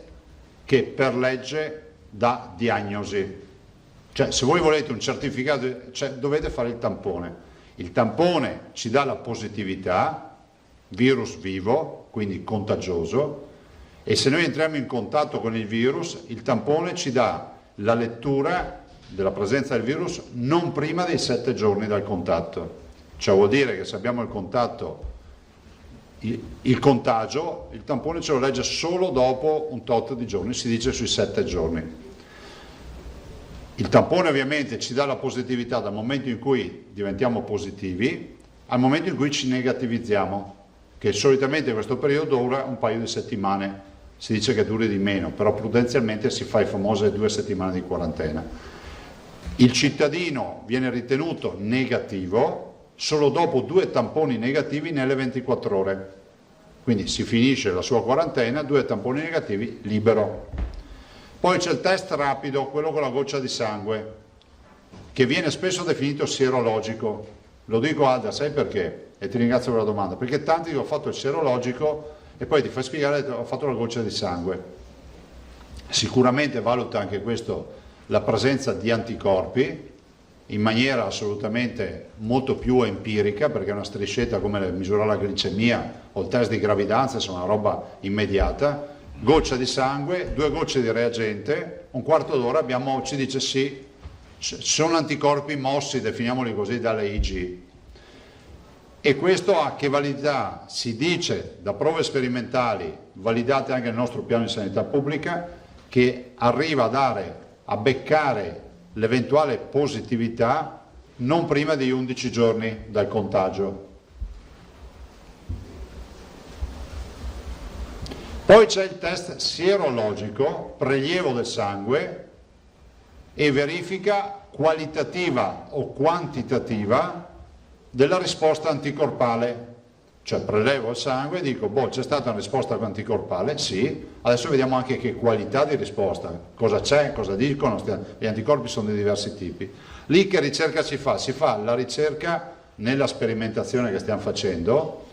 che per legge dà diagnosi. Cioè, se voi volete un certificato, dovete fare il tampone. Il tampone ci dà la positività, virus vivo, quindi contagioso, e se noi entriamo in contatto con il virus, il tampone ci dà la lettura della presenza del virus non prima dei 7 giorni dal contatto. Cioè vuol dire che se abbiamo il contatto, il contagio, il tampone ce lo legge solo dopo un tot di giorni, si dice sui 7 giorni. Il tampone ovviamente ci dà la positività dal momento in cui diventiamo positivi al momento in cui ci negativizziamo, che solitamente questo periodo dura un paio di settimane, si dice che duri di meno, però prudenzialmente si fa le famose 2 settimane di quarantena. Il cittadino viene ritenuto negativo solo dopo 2 tamponi negativi nelle 24 ore, quindi si finisce la sua quarantena, 2 tamponi negativi, libero. Poi c'è il test rapido, quello con la goccia di sangue, che viene spesso definito sierologico. Lo dico Alda, sai perché? E ti ringrazio per la domanda, perché tanti ho fatto il sierologico e poi ti fai spiegare che ho fatto la goccia di sangue. Sicuramente valuta anche questo la presenza di anticorpi in maniera assolutamente molto più empirica, perché è una striscetta come misurare la glicemia o il test di gravidanza, insomma una roba immediata. Goccia di sangue, 2 gocce di reagente, un quarto d'ora ci dice sì, sono anticorpi mossi, definiamoli così, dalle IG. E questo ha che validità? Si dice da prove sperimentali validate anche nel nostro piano di sanità pubblica, che arriva a beccare l'eventuale positività non prima di 11 giorni dal contagio. Poi c'è il test sierologico, prelievo del sangue e verifica qualitativa o quantitativa della risposta anticorpale. Cioè prelevo il sangue e dico, c'è stata una risposta anticorpale? Sì, adesso vediamo anche che qualità di risposta, cosa c'è, cosa dicono, gli anticorpi sono di diversi tipi. Lì che ricerca si fa? Si fa la ricerca nella sperimentazione che stiamo facendo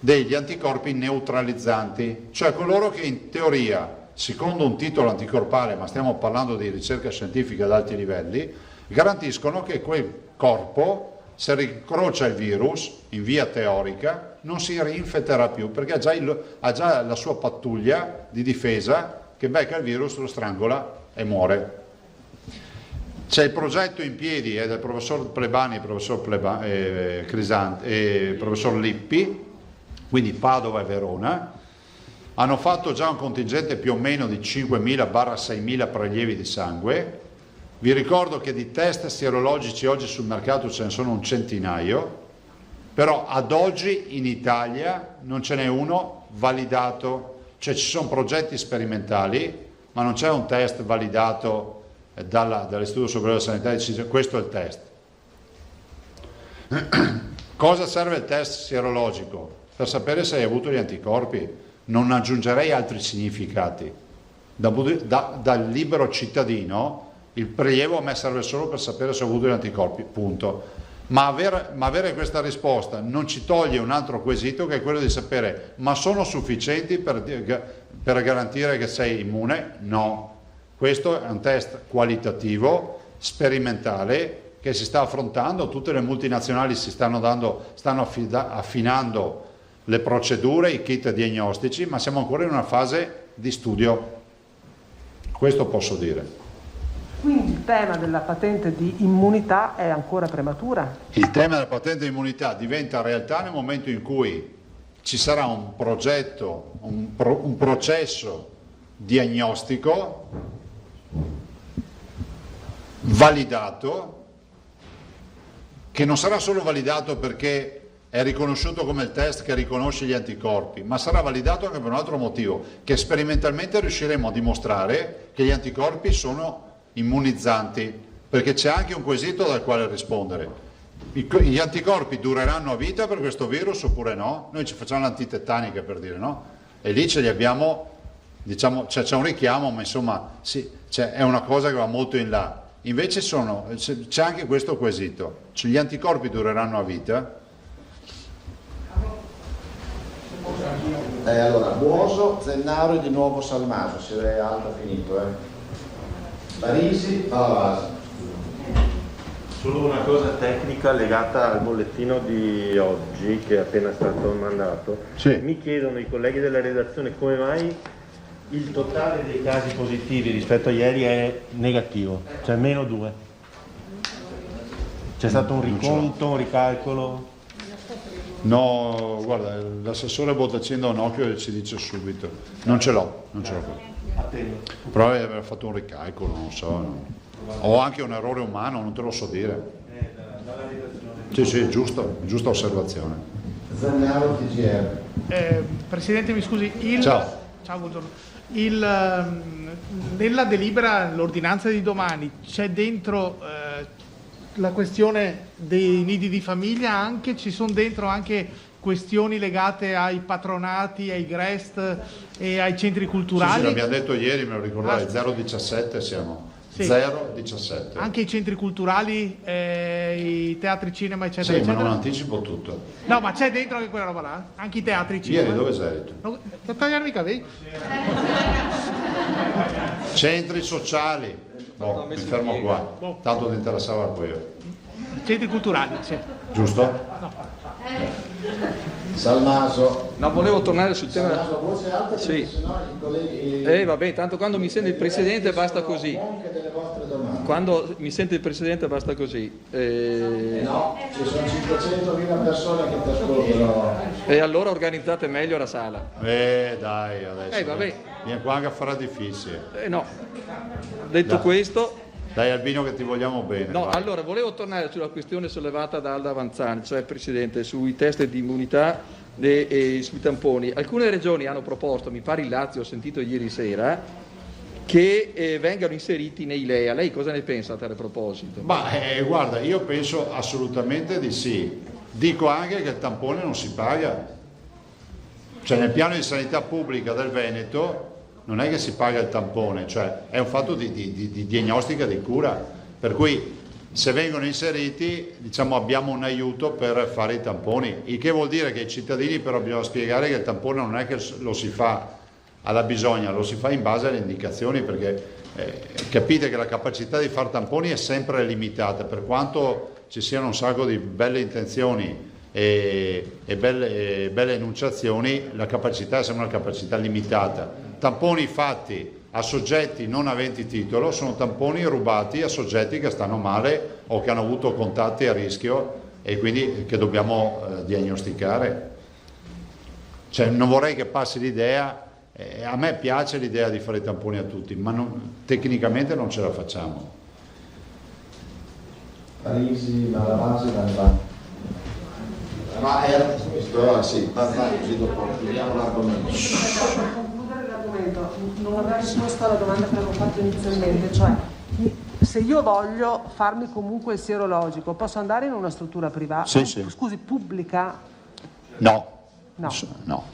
degli anticorpi neutralizzanti, cioè coloro che in teoria, secondo un titolo anticorpale, ma stiamo parlando di ricerca scientifica ad alti livelli, garantiscono che quel corpo se rincrocia il virus in via teorica non si rinfetterà più, perché ha già la sua pattuglia di difesa che becca il virus, lo strangola e muore. C'è il progetto in piedi, è del professor Plebani, professor Crisanti e professor Lippi, quindi Padova e Verona. Hanno fatto già un contingente più o meno di 5.000-6.000 prelievi di sangue. Vi ricordo che di test sierologici oggi sul mercato ce ne sono un centinaio, però ad oggi in Italia non ce n'è uno validato, cioè ci sono progetti sperimentali, ma non c'è un test validato dall'Istituto Superiore della Sanità e dice questo è il test. Cosa serve il test sierologico? Per sapere se hai avuto gli anticorpi. Non aggiungerei altri significati. Dal libero cittadino il prelievo a me serve solo per sapere se ho avuto gli anticorpi, punto. Ma avere questa risposta non ci toglie un altro quesito, che è quello di sapere: ma sono sufficienti per garantire che sei immune? No. Questo è un test qualitativo, sperimentale, che si sta affrontando. Tutte le multinazionali stanno affinando le procedure, i kit diagnostici, ma siamo ancora in una fase di studio. Questo posso dire. Quindi il tema della patente di immunità è ancora prematura? Il tema della patente di immunità diventa realtà nel momento in cui ci sarà un progetto, un processo diagnostico validato, che non sarà solo validato perché è riconosciuto come il test che riconosce gli anticorpi, ma sarà validato anche per un altro motivo, che sperimentalmente riusciremo a dimostrare che gli anticorpi sono immunizzanti, perché c'è anche un quesito dal quale rispondere. Gli anticorpi dureranno a vita per questo virus oppure no? Noi ci facciamo l'antitetanica, per dire, no? E lì ce li abbiamo, diciamo, c'è un richiamo, ma insomma sì, è una cosa che va molto in là. Invece c'è anche questo quesito, cioè gli anticorpi dureranno a vita? Allora, Buoso, Zennaro e di nuovo Salmaso, se è alto finito. Parisi, Malavasi. Solo una cosa tecnica legata al bollettino di oggi che è appena stato mandato. Sì. Mi chiedono i colleghi della redazione come mai il totale dei casi positivi rispetto a ieri è negativo, cioè -2. C'è stato un riconto, un ricalcolo? No, guarda, l'assessore Bottacin da un occhio e ci dice subito. Non ce l'ho Però aver fatto un ricalcolo, non so. No. O anche un errore umano, non te lo so dire. Sì, giusta osservazione. Zannaro, TGR. Presidente, mi scusi. Ciao, buongiorno. Nella delibera, l'ordinanza di domani, c'è dentro la questione dei nidi di famiglia, anche ci sono dentro anche questioni legate ai patronati, ai GREST e ai centri culturali? Sì, l'abbiamo detto ieri, me lo ricordai, 0,17 siamo. Sì. 0,17. Anche i centri culturali, i teatri cinema, eccetera, sì, eccetera? Ma non anticipo tutto. No, ma c'è dentro anche quella roba là? Anche i teatri cinema? Ieri dove sei tu? No, per tagliarmi i capelli. Centri sociali. Mi fermo qua. Tanto ti interessava quello. Centri culturali, sì. Giusto? No. Salmaso. No, volevo tornare sul tema. Salmaso, voce alta, sì. Sennò i colleghi. Vabbè, tanto quando mi sente il Presidente basta così. Quando mi sente il Presidente basta così. No, ci sono 500.000 persone che ti ascoltano. E allora organizzate meglio la sala. Dai, adesso. Vabbè. Vieni qua che farà difficile. No. Detto questo. Dai Albino che ti vogliamo bene. No, vai. allora volevo tornare sulla questione sollevata da Alda Avanzani, cioè Presidente, sui test di immunità e sui tamponi. Alcune regioni hanno proposto, mi pare il Lazio, ho sentito ieri sera, che vengano inseriti nei LEA. Lei cosa ne pensa a tale proposito? Guarda, io penso assolutamente di sì. Dico anche che il tampone non si paga. Cioè nel piano di sanità pubblica del Veneto non è che si paga il tampone, cioè è un fatto di diagnostica, di cura, per cui se vengono inseriti, diciamo, abbiamo un aiuto per fare i tamponi, il che vuol dire che ai cittadini però bisogna spiegare che il tampone non è che lo si fa alla bisogna, lo si fa in base alle indicazioni, perché capite che la capacità di fare tamponi è sempre limitata, per quanto ci siano un sacco di belle intenzioni e belle enunciazioni, la capacità è sempre una capacità limitata. Tamponi fatti a soggetti non aventi titolo sono tamponi rubati a soggetti che stanno male o che hanno avuto contatti a rischio e quindi che dobbiamo diagnosticare. Cioè, non vorrei che passi l'idea, a me piace l'idea di fare i tamponi a tutti, ma tecnicamente non ce la facciamo. Parisi, Malavasi, Vanva. Ma era questo, sì, così dopo chiudiamo l'argomento. Per concludere l'argomento, non avrei risposto alla domanda che avevo fatto inizialmente, cioè se io voglio farmi comunque il sierologico, posso andare in una struttura privata? Sì, sì. Scusi, pubblica? No. No. No.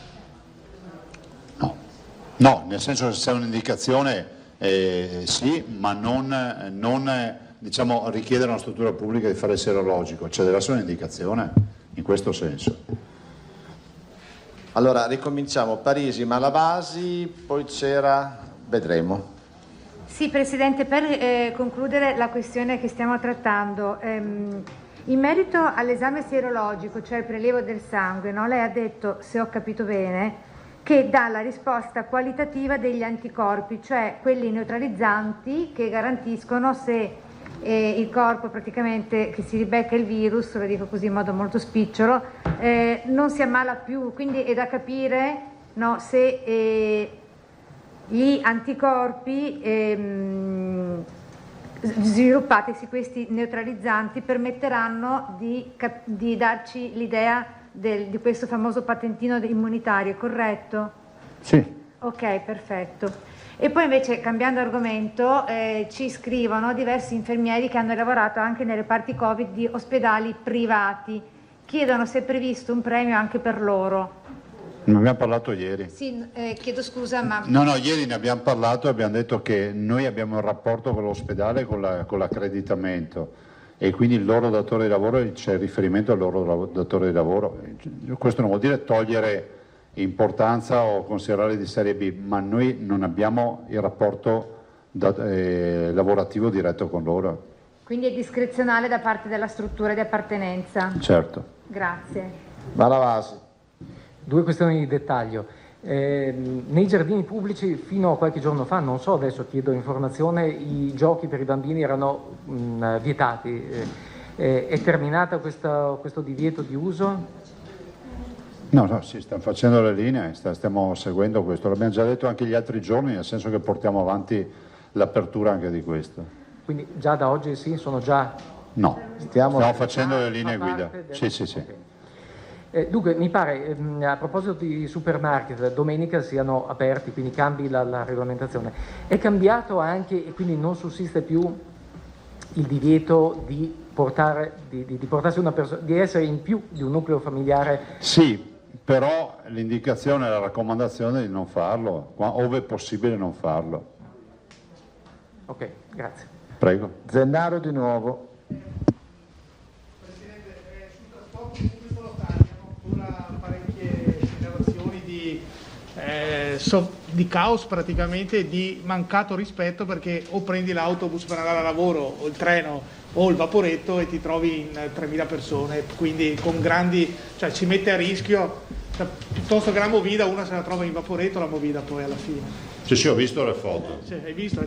No, nel senso che se c'è un'indicazione sì, ma non diciamo, richiedere a una struttura pubblica di fare il serologico, c'è deve essere un'indicazione in questo senso. Allora ricominciamo, Parisi, Malavasi, poi c'era, vedremo. Sì, Presidente, per concludere la questione che stiamo trattando, in merito all'esame sierologico, cioè il prelievo del sangue, no? Lei ha detto, se ho capito bene, che dà la risposta qualitativa degli anticorpi, cioè quelli neutralizzanti che garantiscono se il corpo praticamente che si ribecca il virus, lo dico così in modo molto spicciolo, non si ammala più, quindi è da capire, no, se gli anticorpi sviluppatisi, questi neutralizzanti, permetteranno di darci l'idea di questo famoso patentino immunitario, corretto? Sì. Ok, perfetto. E poi invece, cambiando argomento, ci scrivono diversi infermieri che hanno lavorato anche nei reparti Covid di ospedali privati. Chiedono se è previsto un premio anche per loro. Ne abbiamo parlato ieri. Sì, chiedo scusa, ma... No, ieri ne abbiamo parlato e abbiamo detto che noi abbiamo un rapporto con l'ospedale con l'accreditamento e quindi il loro datore di lavoro, c'è riferimento al loro datore di lavoro. Questo non vuol dire togliere importanza o considerare di serie B, ma noi non abbiamo il rapporto lavorativo diretto con loro. Quindi è discrezionale da parte della struttura di appartenenza? Certo. Grazie. Malavasi. Due questioni di dettaglio. Nei giardini pubblici fino a qualche giorno fa, non so, adesso chiedo informazione, i giochi per i bambini erano vietati. È terminata questo divieto di uso? No, si stanno facendo le linee, stiamo seguendo questo, l'abbiamo già detto anche gli altri giorni, nel senso che portiamo avanti l'apertura anche di questo. Quindi già da oggi sì, sono già... No, stiamo facendo le linee guida. Sì. Dunque, mi pare, a proposito di supermarket, domenica siano aperti, quindi cambi la regolamentazione. È cambiato anche, e quindi non sussiste più il divieto di portarsi una persona, di essere in più di un nucleo familiare? Sì, però l'indicazione e la raccomandazione è di non farlo, ove è possibile non farlo. Ok, grazie. Prego. Zennaro di nuovo. Di caos praticamente, di mancato rispetto, perché o prendi l'autobus per andare a lavoro o il treno o il vaporetto e ti trovi in 3.000 persone, quindi con grandi, cioè ci mette a rischio, cioè, piuttosto che la movida una se la trova in vaporetto, la movida poi alla fine. Sì, ho visto le foto. Sì, hai visto?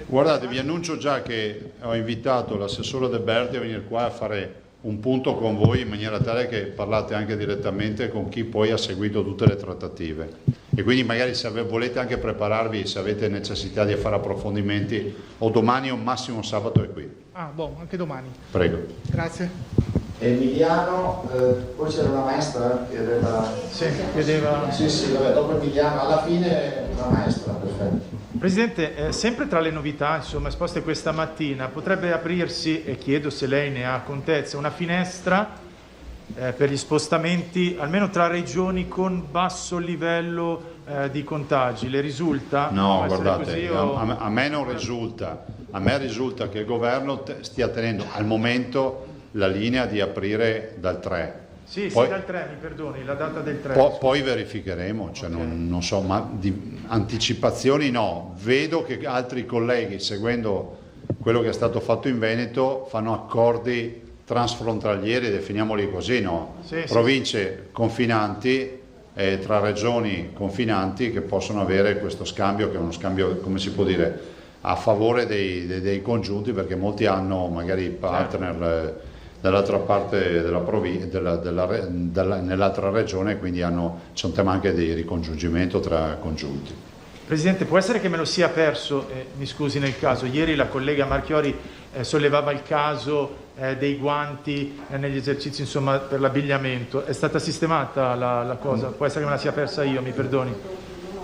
Guardate, vi annuncio già che ho invitato l'assessore De Berti a venire qua a fare un punto con voi in maniera tale che parlate anche direttamente con chi poi ha seguito tutte le trattative e quindi magari se volete anche prepararvi, se avete necessità di fare approfondimenti, o domani o massimo sabato è qui. Anche domani. Prego. Grazie. Emiliano, poi c'era una maestra che chiedeva... Sì, vabbè, dopo Emiliano, alla fine una maestra, perfetto. Presidente, sempre tra le novità esposte questa mattina, potrebbe aprirsi, e chiedo se lei ne ha contezza, una finestra per gli spostamenti almeno tra regioni con basso livello di contagi. Le risulta? No, guardate, così, a me non risulta. A me risulta che il governo stia tenendo al momento la linea di aprire dal 3. Sì, poi, dal 3, mi perdoni, la data del 3. Poi verificheremo, cioè okay. non so, ma di anticipazioni no. Vedo che altri colleghi, seguendo quello che è stato fatto in Veneto, fanno accordi transfrontalieri, definiamoli così, no? Sì, province confinanti tra regioni confinanti che possono avere questo scambio, che è uno scambio, come si può dire, a favore dei congiunti, perché molti hanno magari partner dall'altra parte della provincia, nell'altra regione, quindi c'è un tema anche di ricongiungimento tra congiunti. Presidente, può essere che me lo sia perso, mi scusi nel caso, ieri la collega Marchiori sollevava il caso dei guanti negli esercizi, insomma, per l'abbigliamento. È stata sistemata la cosa? Può essere che me la sia persa io, mi perdoni.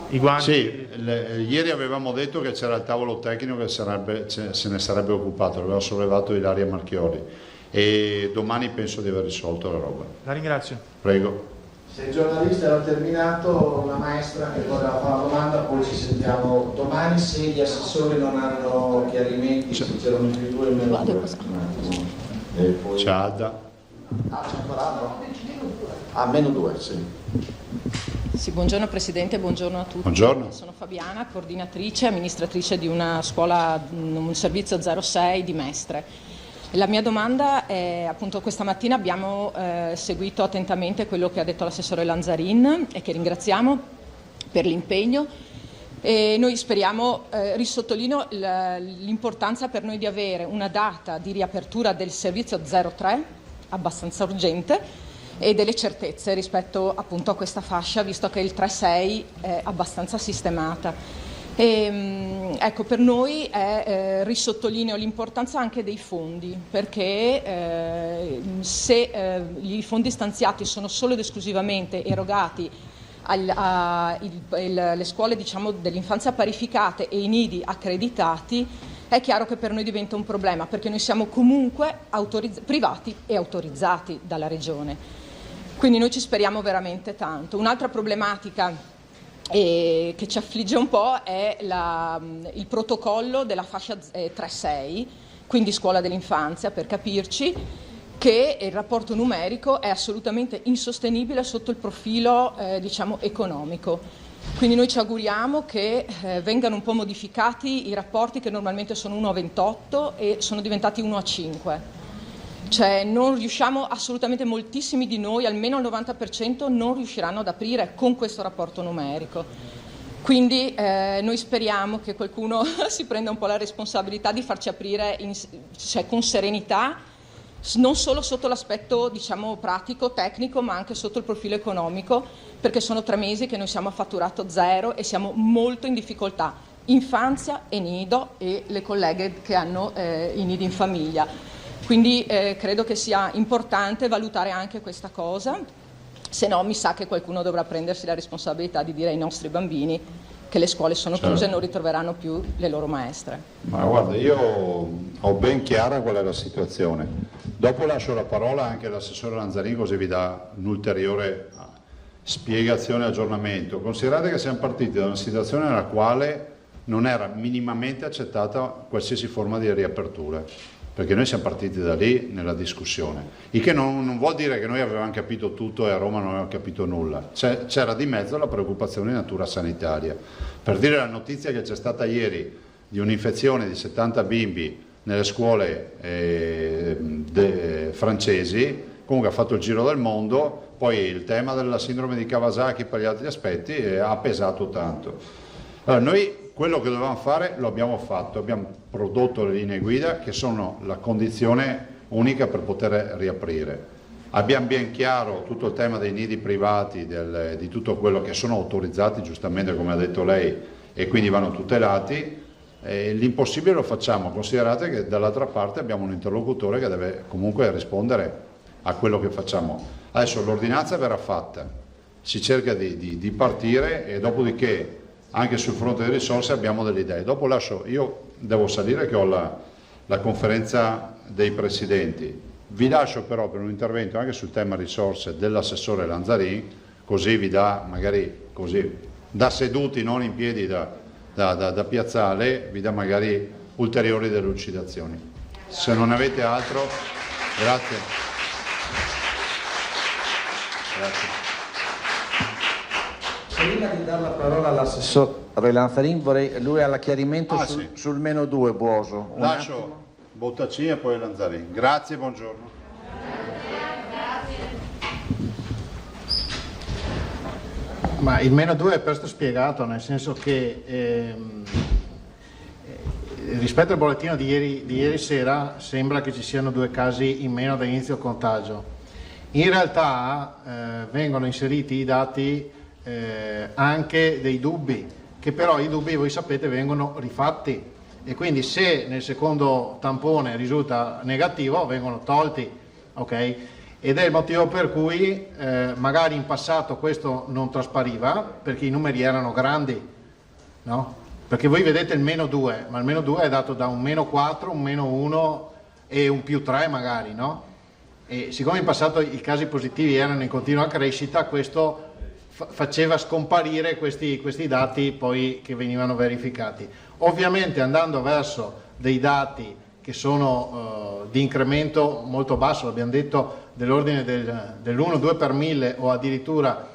I guanti? Sì, ieri avevamo detto che c'era il tavolo tecnico che se ne sarebbe occupato, l'aveva sollevato Ilaria Marchiori e domani penso di aver risolto la roba. La ringrazio. Prego. Se il giornalista era terminato, la maestra che voleva fare una domanda, poi ci sentiamo domani. Se gli assessori non hanno chiarimenti, se c'erano più due, meno due. Ciao Alda. C'è ancora meno due, sì. Sì, buongiorno Presidente, buongiorno a tutti. Buongiorno. Sono Fabiana, coordinatrice, amministratrice di una scuola, un servizio 06 di Mestre. La mia domanda è, appunto, questa mattina abbiamo seguito attentamente quello che ha detto l'assessore Lanzarin e che ringraziamo per l'impegno, e noi speriamo, risottolineo l'importanza per noi di avere una data di riapertura del servizio 03 abbastanza urgente e delle certezze rispetto appunto a questa fascia, visto che il 3-6 è abbastanza sistemata. Ecco, per noi risottolineo l'importanza anche dei fondi, perché se i fondi stanziati sono solo ed esclusivamente erogati alle scuole, diciamo, dell'infanzia parificate e i nidi accreditati, è chiaro che per noi diventa un problema, perché noi siamo comunque privati e autorizzati dalla Regione. Quindi noi ci speriamo veramente tanto. Un'altra problematica che ci affligge un po' è il protocollo della fascia 3-6, quindi scuola dell'infanzia, per capirci, che il rapporto numerico è assolutamente insostenibile sotto il profilo diciamo economico. Quindi noi ci auguriamo che vengano un po' modificati i rapporti che normalmente sono 1:28 e sono diventati 1:5. Cioè non riusciamo assolutamente, moltissimi di noi, almeno il 90%, non riusciranno ad aprire con questo rapporto numerico. Quindi noi speriamo che qualcuno si prenda un po' la responsabilità di farci aprire con serenità, non solo sotto l'aspetto, diciamo, pratico, tecnico, ma anche sotto il profilo economico, perché sono 3 mesi che noi siamo a fatturato zero e siamo molto in difficoltà. Infanzia e nido e le colleghe che hanno i nidi in famiglia. Quindi credo che sia importante valutare anche questa cosa, se no mi sa che qualcuno dovrà prendersi la responsabilità di dire ai nostri bambini che le scuole sono chiuse e non ritroveranno più le loro maestre. Ma guarda, io ho ben chiara qual è la situazione. Dopo lascio la parola anche all'assessore Lanzarin, così vi dà un'ulteriore spiegazione e aggiornamento. Considerate che siamo partiti da una situazione nella quale non era minimamente accettata qualsiasi forma di riapertura, perché noi siamo partiti da lì nella discussione, il che non vuol dire che noi avevamo capito tutto e a Roma non avevamo capito nulla. C'era di mezzo la preoccupazione di natura sanitaria. Per dire la notizia che c'è stata ieri di un'infezione di 70 bimbi nelle scuole francesi, comunque ha fatto il giro del mondo, poi il tema della sindrome di Kawasaki per gli altri aspetti ha pesato tanto. Allora, noi quello che dovevamo fare lo abbiamo fatto, abbiamo prodotto le linee guida che sono la condizione unica per poter riaprire. Abbiamo ben chiaro tutto il tema dei nidi privati, di tutto quello che sono autorizzati, giustamente come ha detto lei, e quindi vanno tutelati. L'impossibile lo facciamo, considerate che dall'altra parte abbiamo un interlocutore che deve comunque rispondere a quello che facciamo. Adesso l'ordinanza verrà fatta, si cerca di partire e dopodiché anche sul fronte delle risorse abbiamo delle idee. Dopo io devo salire che ho la conferenza dei presidenti, vi lascio però per un intervento anche sul tema risorse dell'assessore Lanzarin, così vi dà magari così da seduti, non in piedi da piazzale, vi dà magari ulteriori delucidazioni. Se non avete altro, grazie. Prima di dare la parola all'assessore Lanzarin, lui ha l'chiarimento sul -2, Buoso. Lascio Bottacini e poi Lanzarin. Grazie, buongiorno. Ma il -2 è presto spiegato, nel senso che rispetto al bollettino di ieri sera sembra che ci siano 2 casi in meno da inizio contagio. In realtà vengono inseriti i dati anche dei dubbi, che però i dubbi, voi sapete, vengono rifatti, e quindi se nel secondo tampone risulta negativo vengono tolti, ok? Ed è il motivo per cui magari in passato questo non traspariva, perché i numeri erano grandi, no? Perché voi vedete il -2, ma il -2 è dato da un -4, un -1 e un +3 magari, no? E siccome in passato i casi positivi erano in continua crescita, questo faceva scomparire questi dati poi che venivano verificati. Ovviamente andando verso dei dati che sono di incremento molto basso, l'abbiamo detto, dell'ordine dell'1-2 per 1000 o addirittura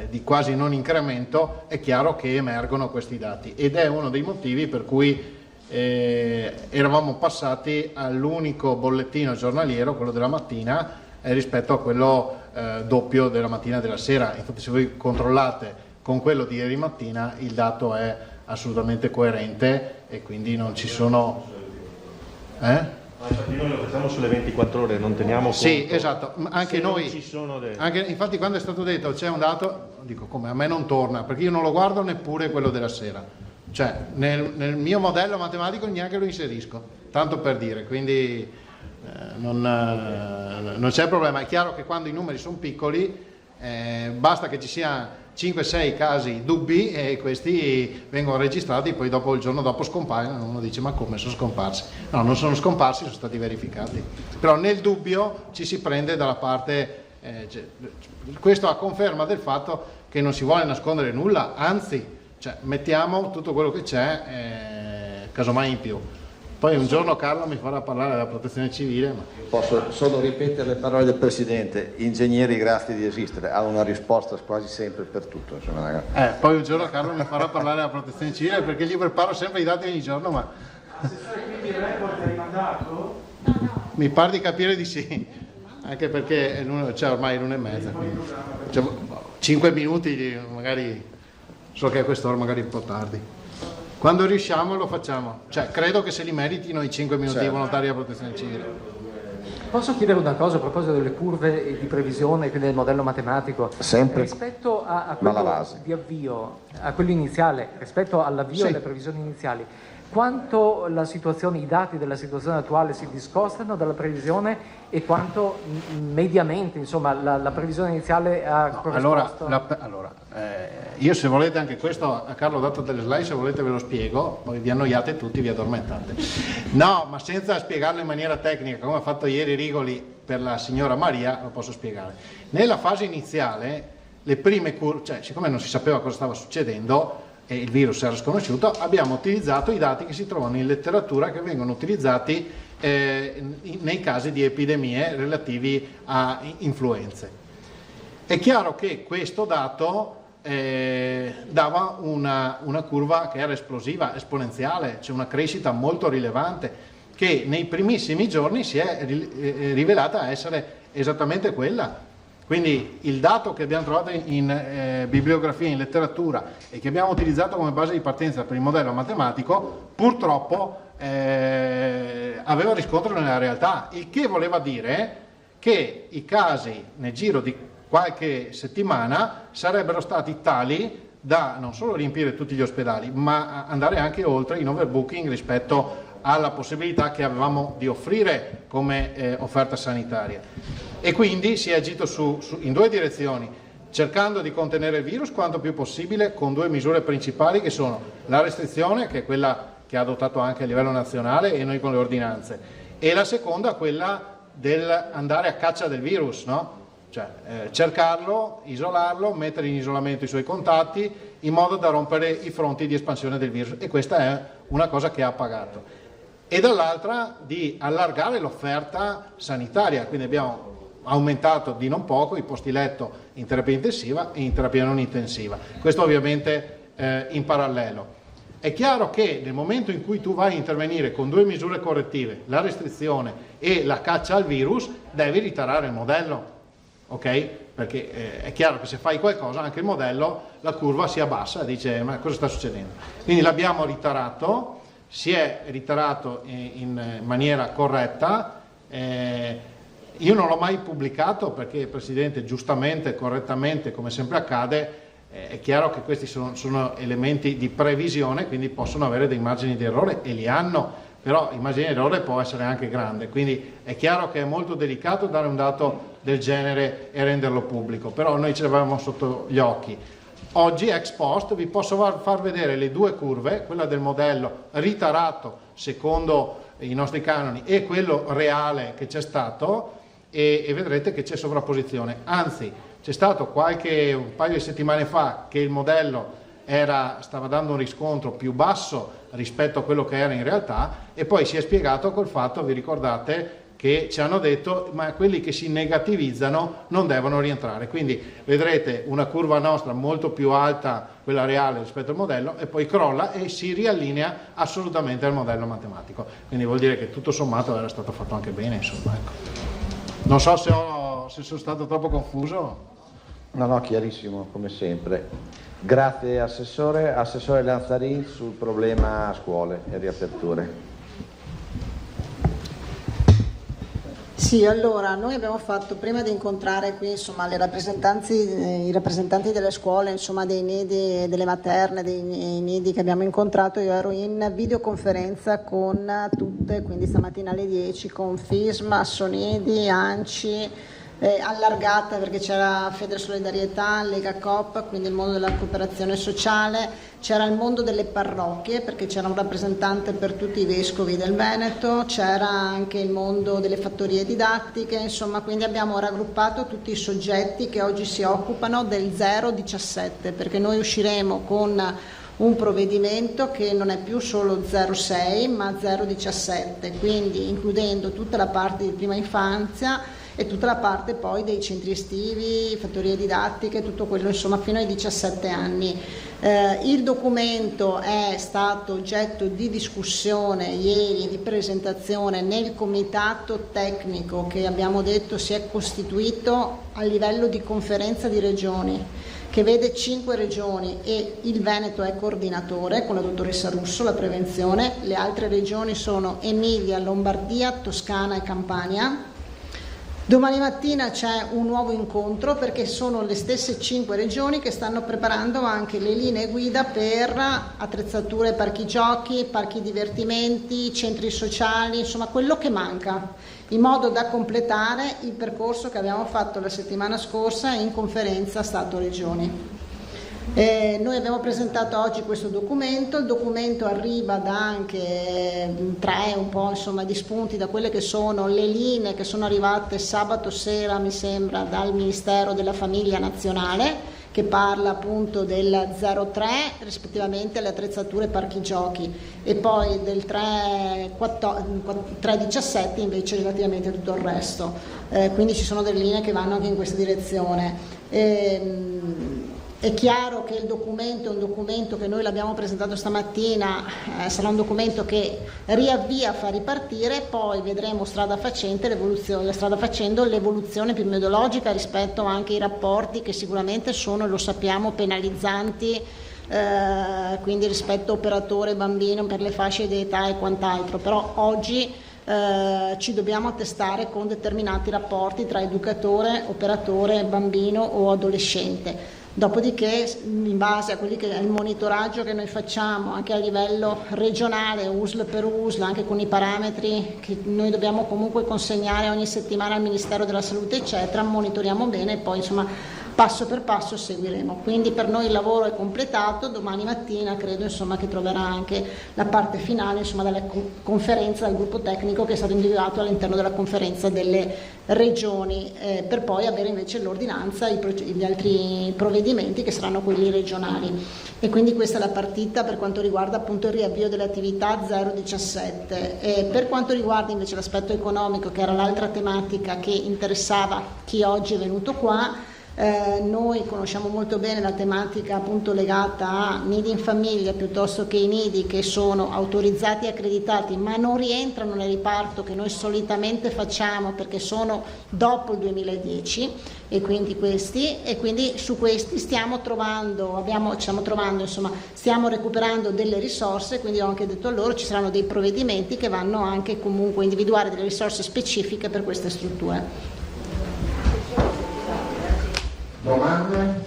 di quasi non incremento, è chiaro che emergono questi dati, ed è uno dei motivi per cui eravamo passati all'unico bollettino giornaliero, quello della mattina, rispetto a quello doppio della mattina e della sera. Infatti se voi controllate con quello di ieri mattina il dato è assolutamente coerente e quindi non ci sono... Infatti noi lo facciamo sulle 24 ore, non teniamo conto. Sì, esatto, anche se noi, non ci sono infatti quando è stato detto c'è un dato, dico come, a me non torna, perché io non lo guardo neppure quello della sera, cioè nel mio modello matematico neanche lo inserisco, tanto per dire, quindi non c'è problema. È chiaro che quando i numeri sono piccoli basta che ci siano 5-6 casi dubbi e questi vengono registrati, poi dopo, il giorno dopo scompaiono, uno dice ma come sono scomparsi? No, non sono scomparsi, sono stati verificati, però nel dubbio ci si prende dalla parte, questo a conferma del fatto che non si vuole nascondere nulla, anzi, cioè, mettiamo tutto quello che c'è, casomai in più. Poi un giorno Carlo mi farà parlare della protezione civile. Ma... Posso solo ripetere le parole del Presidente: ingegneri grati di esistere, hanno una risposta quasi sempre per tutto. Insomma, poi un giorno Carlo mi farà parlare della protezione civile, perché gli preparo sempre i dati ogni giorno, ma... Assessore, quindi il report è rimandato? Mi pare di capire di sì, anche perché ormai è l'1:30, quindi... 5 minuti magari, so che a quest'ora magari è un po' tardi. Quando riusciamo lo facciamo, cioè credo che se li meritino i 5 minuti di volontaria protezione civile. Posso chiedere una cosa a proposito delle curve di previsione, quindi del modello matematico? Sempre. Rispetto a quello di avvio, a quello iniziale, rispetto all'avvio delle previsioni iniziali, quanto i dati della situazione attuale si discostano dalla previsione e quanto mediamente, insomma, la previsione iniziale ha corrisposto? Io, se volete, anche questo a Carlo ho dato delle slide, se volete ve lo spiego, poi vi annoiate tutti, vi addormentate. No, ma senza spiegarlo in maniera tecnica, come ha fatto ieri Rigoli per la signora Maria, lo posso spiegare. Nella fase iniziale, le prime curve, cioè siccome non si sapeva cosa stava succedendo e il virus era sconosciuto, abbiamo utilizzato i dati che si trovano in letteratura, che vengono utilizzati nei casi di epidemie relativi a influenze. È chiaro che questo dato dava una curva che era esplosiva, esponenziale, cioè una crescita molto rilevante, che nei primissimi giorni si è rivelata essere esattamente quella. Quindi il dato che abbiamo trovato in bibliografia, in letteratura, e che abbiamo utilizzato come base di partenza per il modello matematico, purtroppo aveva riscontro nella realtà, il che voleva dire che i casi nel giro di qualche settimana sarebbero stati tali da non solo riempire tutti gli ospedali, ma andare anche oltre in overbooking rispetto alla possibilità che avevamo di offrire come offerta sanitaria. E quindi si è agito in 2 direzioni, cercando di contenere il virus quanto più possibile con 2 misure principali, che sono la restrizione, che è quella che ha adottato anche a livello nazionale e noi con le ordinanze, e la seconda quella del andare a caccia del virus, no? Cioè cercarlo, isolarlo, mettere in isolamento i suoi contatti in modo da rompere i fronti di espansione del virus, e questa è una cosa che ha pagato. E dall'altra di allargare l'offerta sanitaria, quindi abbiamo aumentato di non poco i posti letto in terapia intensiva e in terapia non intensiva. Questo ovviamente in parallelo. È chiaro che nel momento in cui tu vai a intervenire con 2 misure correttive, la restrizione e la caccia al virus, devi ritarare il modello, ok? Perché è chiaro che se fai qualcosa anche il modello, la curva si abbassa e dice ma cosa sta succedendo? Quindi l'abbiamo ritarato, si è ritarato in maniera corretta. Io non l'ho mai pubblicato perché, Presidente, giustamente, correttamente, come sempre accade, è chiaro che questi sono elementi di previsione, quindi possono avere dei margini di errore e li hanno, però il margine di errore può essere anche grande, quindi è chiaro che è molto delicato dare un dato del genere e renderlo pubblico, però noi ce l'avevamo sotto gli occhi. Oggi ex post vi posso far vedere le 2 curve, quella del modello ritarato secondo i nostri canoni e quello reale che c'è stato, e vedrete che c'è sovrapposizione, anzi c'è stato un paio di settimane fa che il modello stava dando un riscontro più basso rispetto a quello che era in realtà, e poi si è spiegato col fatto, vi ricordate, che ci hanno detto ma quelli che si negativizzano non devono rientrare, quindi vedrete una curva nostra molto più alta, quella reale rispetto al modello, e poi crolla e si riallinea assolutamente al modello matematico, quindi vuol dire che tutto sommato era stato fatto anche bene, insomma, ecco. Non so se sono stato troppo confuso. No, chiarissimo come sempre. Grazie Assessore Lanzarin sul problema scuole e riaperture. Sì, allora noi abbiamo fatto, prima di incontrare qui insomma i rappresentanti delle scuole, insomma dei nidi, delle materne, dei nidi che abbiamo incontrato, io ero in videoconferenza con tutte, quindi stamattina alle 10 con FISM, Assonidi, ANCI, allargata perché c'era Federsolidarietà, Lega Coop, quindi il mondo della cooperazione sociale, c'era il mondo delle parrocchie perché c'era un rappresentante per tutti i vescovi del Veneto, c'era anche il mondo delle fattorie didattiche, insomma, quindi abbiamo raggruppato tutti i soggetti che oggi si occupano del 0-17, perché noi usciremo con un provvedimento che non è più solo 0-6 ma 0-17, quindi includendo tutta la parte di prima infanzia e tutta la parte poi dei centri estivi, fattorie didattiche, tutto quello insomma fino ai 17 anni. Il documento è stato oggetto di discussione ieri, di presentazione nel comitato tecnico che abbiamo detto si è costituito a livello di conferenza di regioni, che vede 5 regioni e il Veneto è coordinatore con la dottoressa Russo, la prevenzione, le altre regioni sono Emilia, Lombardia, Toscana e Campania. Domani mattina c'è un nuovo incontro perché sono le stesse 5 regioni che stanno preparando anche le linee guida per attrezzature, parchi giochi, parchi divertimenti, centri sociali, insomma quello che manca, in modo da completare il percorso che abbiamo fatto la settimana scorsa in conferenza Stato-Regioni. Noi abbiamo presentato oggi questo documento, il documento arriva da anche trae un po' insomma di spunti da quelle che sono le linee che sono arrivate sabato sera mi sembra dal Ministero della Famiglia Nazionale, che parla appunto del 03 rispettivamente alle attrezzature parchi giochi e poi del 317 invece relativamente a tutto il resto, quindi ci sono delle linee che vanno anche in questa direzione. È chiaro che il documento è un documento che noi l'abbiamo presentato stamattina, sarà un documento che riavvia, fa ripartire, poi vedremo strada facendo l'evoluzione più metodologica rispetto anche ai rapporti che sicuramente sono, lo sappiamo, penalizzanti, quindi rispetto operatore bambino per le fasce di età e quant'altro, però oggi ci dobbiamo attestare con determinati rapporti tra educatore, operatore, bambino o adolescente. Dopodiché, in base a quelli che è il monitoraggio che noi facciamo anche a livello regionale, USL per USL, anche con i parametri che noi dobbiamo comunque consegnare ogni settimana al Ministero della Salute, eccetera, monitoriamo bene e poi insomma passo per passo seguiremo. Quindi per noi il lavoro è completato, domani mattina credo insomma che troverà anche la parte finale insomma della conferenza del gruppo tecnico che è stato individuato all'interno della conferenza delle regioni, per poi avere invece l'ordinanza e gli altri provvedimenti che saranno quelli regionali. E quindi questa è la partita per quanto riguarda appunto il riavvio delle attività 017. Per quanto riguarda invece l'aspetto economico, che era l'altra tematica che interessava chi oggi è venuto qua, noi conosciamo molto bene la tematica appunto legata a nidi in famiglia piuttosto che i nidi che sono autorizzati e accreditati ma non rientrano nel riparto che noi solitamente facciamo perché sono dopo il 2010 e quindi su questi stiamo recuperando delle risorse, quindi ho anche detto a loro ci saranno dei provvedimenti che vanno anche comunque a individuare delle risorse specifiche per queste strutture. Domande?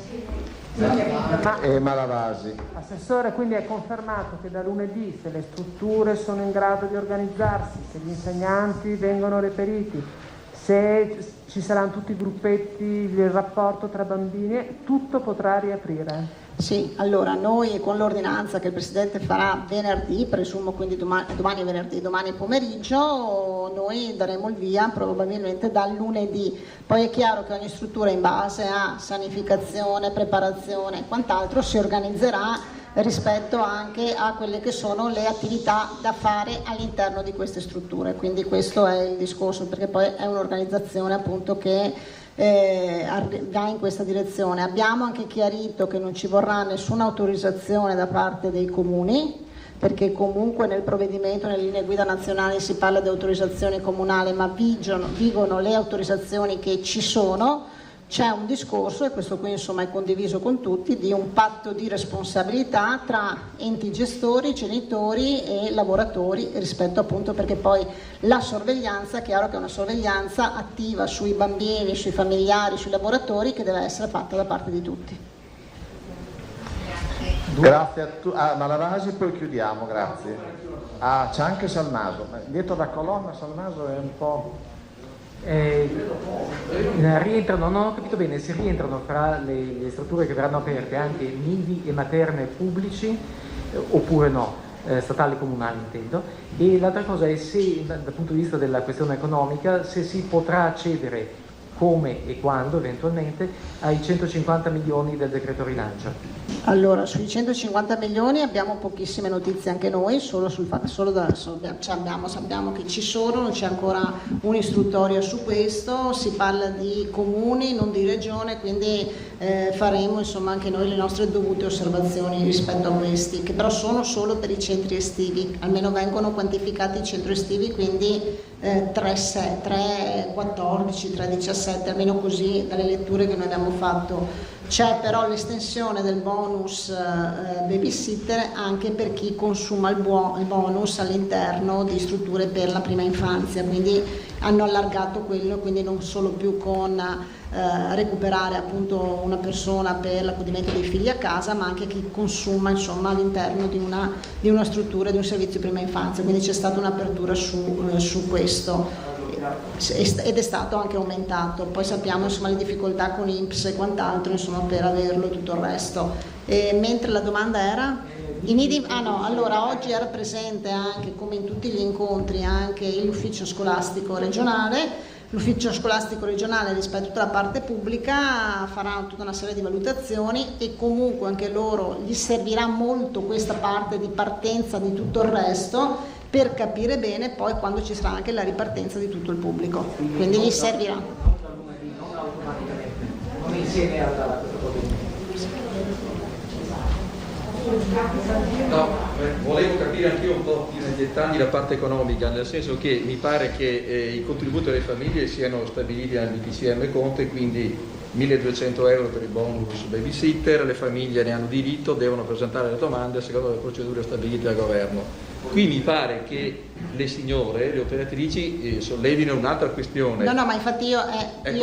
Malavasi. Assessore, quindi è confermato che da lunedì, se le strutture sono in grado di organizzarsi, se gli insegnanti vengono reperiti, se ci saranno tutti i gruppetti, il rapporto tra bambini, tutto potrà riaprire? Sì, allora noi con l'ordinanza che il Presidente farà venerdì, presumo quindi domani è venerdì, domani pomeriggio, noi daremo il via probabilmente dal lunedì. Poi è chiaro che ogni struttura in base a sanificazione, preparazione e quant'altro si organizzerà rispetto anche a quelle che sono le attività da fare all'interno di queste strutture. Quindi questo è il discorso, perché poi è un'organizzazione appunto che va in questa direzione. Abbiamo anche chiarito che non ci vorrà nessuna autorizzazione da parte dei comuni, perché comunque nel provvedimento, nelle linee guida nazionali si parla di autorizzazione comunale, ma vigono le autorizzazioni che ci sono. C'è un discorso, e questo qui insomma è condiviso con tutti, di un patto di responsabilità tra enti gestori, genitori e lavoratori rispetto appunto, perché poi la sorveglianza, è chiaro che è una sorveglianza attiva sui bambini, sui familiari, sui lavoratori, che deve essere fatta da parte di tutti. Grazie a Malavasi, poi chiudiamo, grazie. C'è anche Salnaso, dietro la colonna Salnaso è un po'... rientrano, non ho capito bene, si rientrano fra le strutture che verranno aperte anche nidi e materne pubblici oppure no, statali comunali intendo, e l'altra cosa è se dal punto di vista della questione economica se si potrà accedere, come e quando eventualmente, ai 150 milioni del decreto rilancio. Allora, sui 150 milioni abbiamo pochissime notizie anche noi, sappiamo che ci sono, non c'è ancora un'istruttoria su questo, si parla di comuni, non di regione, quindi faremo insomma anche noi le nostre dovute osservazioni rispetto a questi, che però sono solo per i centri estivi, almeno vengono quantificati i centri estivi, quindi 3,14, 3,17, almeno così dalle letture che noi abbiamo fatto. C'è però l'estensione del bonus babysitter anche per chi consuma il bonus all'interno di strutture per la prima infanzia, quindi hanno allargato quello, quindi non solo più con recuperare appunto una persona per l'accudimento dei figli a casa, ma anche chi consuma insomma all'interno di una struttura, di un servizio prima infanzia, quindi c'è stata un'apertura su questo. Ed è stato anche aumentato, poi sappiamo insomma le difficoltà con INPS e quant'altro insomma per averlo e tutto il resto. Mentre la domanda era? I nidi? Allora oggi era presente anche, come in tutti gli incontri, anche l'ufficio scolastico regionale. L'ufficio scolastico regionale rispetto a tutta la parte pubblica farà tutta una serie di valutazioni e comunque anche loro gli servirà molto questa parte di partenza di tutto il resto per capire bene poi quando ci sarà anche la ripartenza di tutto il pubblico, quindi gli servirà. Non automaticamente, non insieme a questo provvedimento. No, volevo capire anch'io un po' più nei dettagli la parte economica, nel senso che mi pare che i contributi alle famiglie siano stabiliti nel DPCM Conte, quindi 1.200 euro per il bonus babysitter, le famiglie ne hanno diritto, devono presentare le domande secondo le procedure stabilite dal governo. Qui mi pare che le signore, le operatrici, sollevino un'altra questione. No, ma infatti io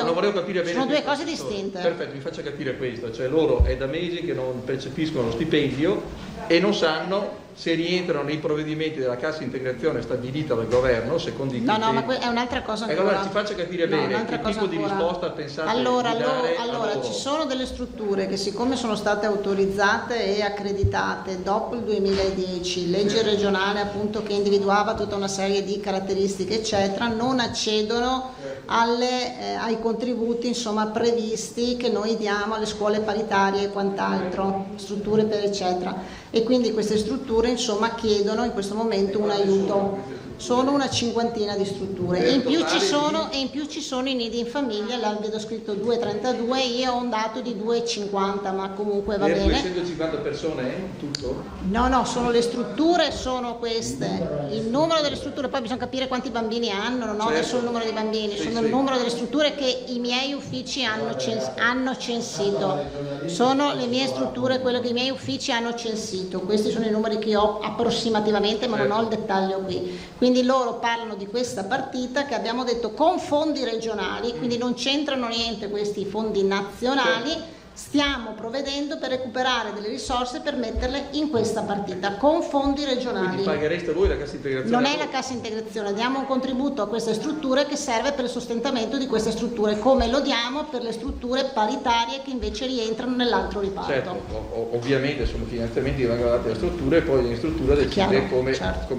non volevo capire bene. Sono due cose distinte. Perfetto, mi faccia capire questo, cioè loro è da mesi che non percepiscono lo stipendio e non sanno se rientrano nei provvedimenti della cassa integrazione stabilita dal governo, secondo i criteri. No, ma è un'altra cosa ancora. Allora ci faccia capire bene che tipo di risposta pensate di dare a loro. Ci sono delle strutture che, siccome sono state autorizzate e accreditate dopo il 2010, legge regionale appunto che individuava tutta una serie di caratteristiche eccetera, non accedono ai contributi insomma previsti che noi diamo alle scuole paritarie e quant'altro, strutture per eccetera, e quindi queste strutture insomma chiedono in questo momento un aiuto. Sono una cinquantina di strutture e in più ci sono i nidi in famiglia. Là vedo scritto 2,32, io ho un dato di 2,50, ma comunque va bene. 250 persone tutto? No, sono le strutture, sono queste, il numero delle strutture, poi bisogna capire quanti bambini hanno, non ho adesso il numero dei bambini, sono il numero delle strutture che i miei uffici hanno censito, sono le mie strutture, quelle che i miei uffici hanno censito, questi sono i numeri che ho approssimativamente, ma non ho il dettaglio qui. Quindi loro parlano di questa partita che abbiamo detto con fondi regionali, quindi non c'entrano niente questi fondi nazionali, stiamo provvedendo per recuperare delle risorse per metterle in questa partita con fondi regionali. Quindi paghereste voi la cassa integrazione? Non è la cassa integrazione, diamo un contributo a queste strutture che serve per il sostentamento di queste strutture, come lo diamo per le strutture paritarie che invece rientrano nell'altro riparto. Certo, ovviamente sono finanziamenti che vengono dati alle strutture e poi in struttura decide come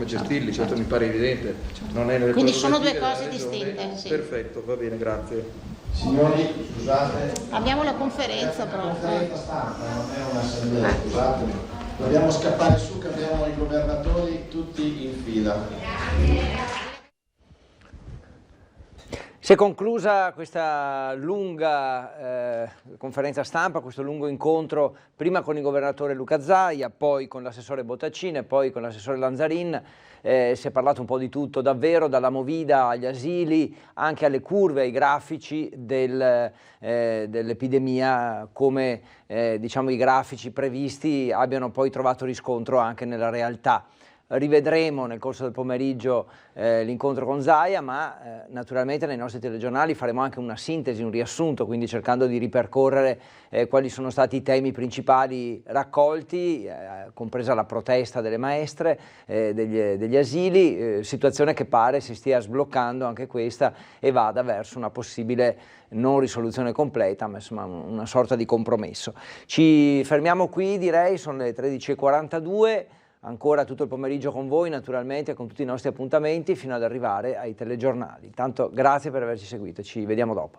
gestirli, certo, mi pare evidente. Non è nelle quindi sono due prerogative cose distinte. Sì. Perfetto, va bene, grazie. Signori, scusate. Abbiamo la conferenza proprio. Conferenza stampa, non è un'assemblea, scusatemi. Dobbiamo scappare su che abbiamo i governatori tutti in fila. Si è conclusa questa lunga conferenza stampa, questo lungo incontro, prima con il governatore Luca Zaia, poi con l'assessore Bottacin e poi con l'assessore Lanzarin. Si è parlato un po' di tutto, davvero, dalla Movida agli asili, anche alle curve, ai grafici dell'epidemia, come diciamo, i grafici previsti abbiano poi trovato riscontro anche nella realtà. Rivedremo nel corso del pomeriggio l'incontro con Zaia, ma naturalmente nei nostri telegiornali faremo anche una sintesi, un riassunto, quindi cercando di ripercorrere quali sono stati i temi principali raccolti, compresa la protesta delle maestre degli asili, situazione che pare si stia sbloccando anche questa e vada verso una possibile non risoluzione completa, ma insomma una sorta di compromesso. Ci fermiamo qui, direi, sono le 13:42. Ancora tutto il pomeriggio con voi, naturalmente, con tutti i nostri appuntamenti, fino ad arrivare ai telegiornali. Intanto grazie per averci seguito, ci vediamo dopo.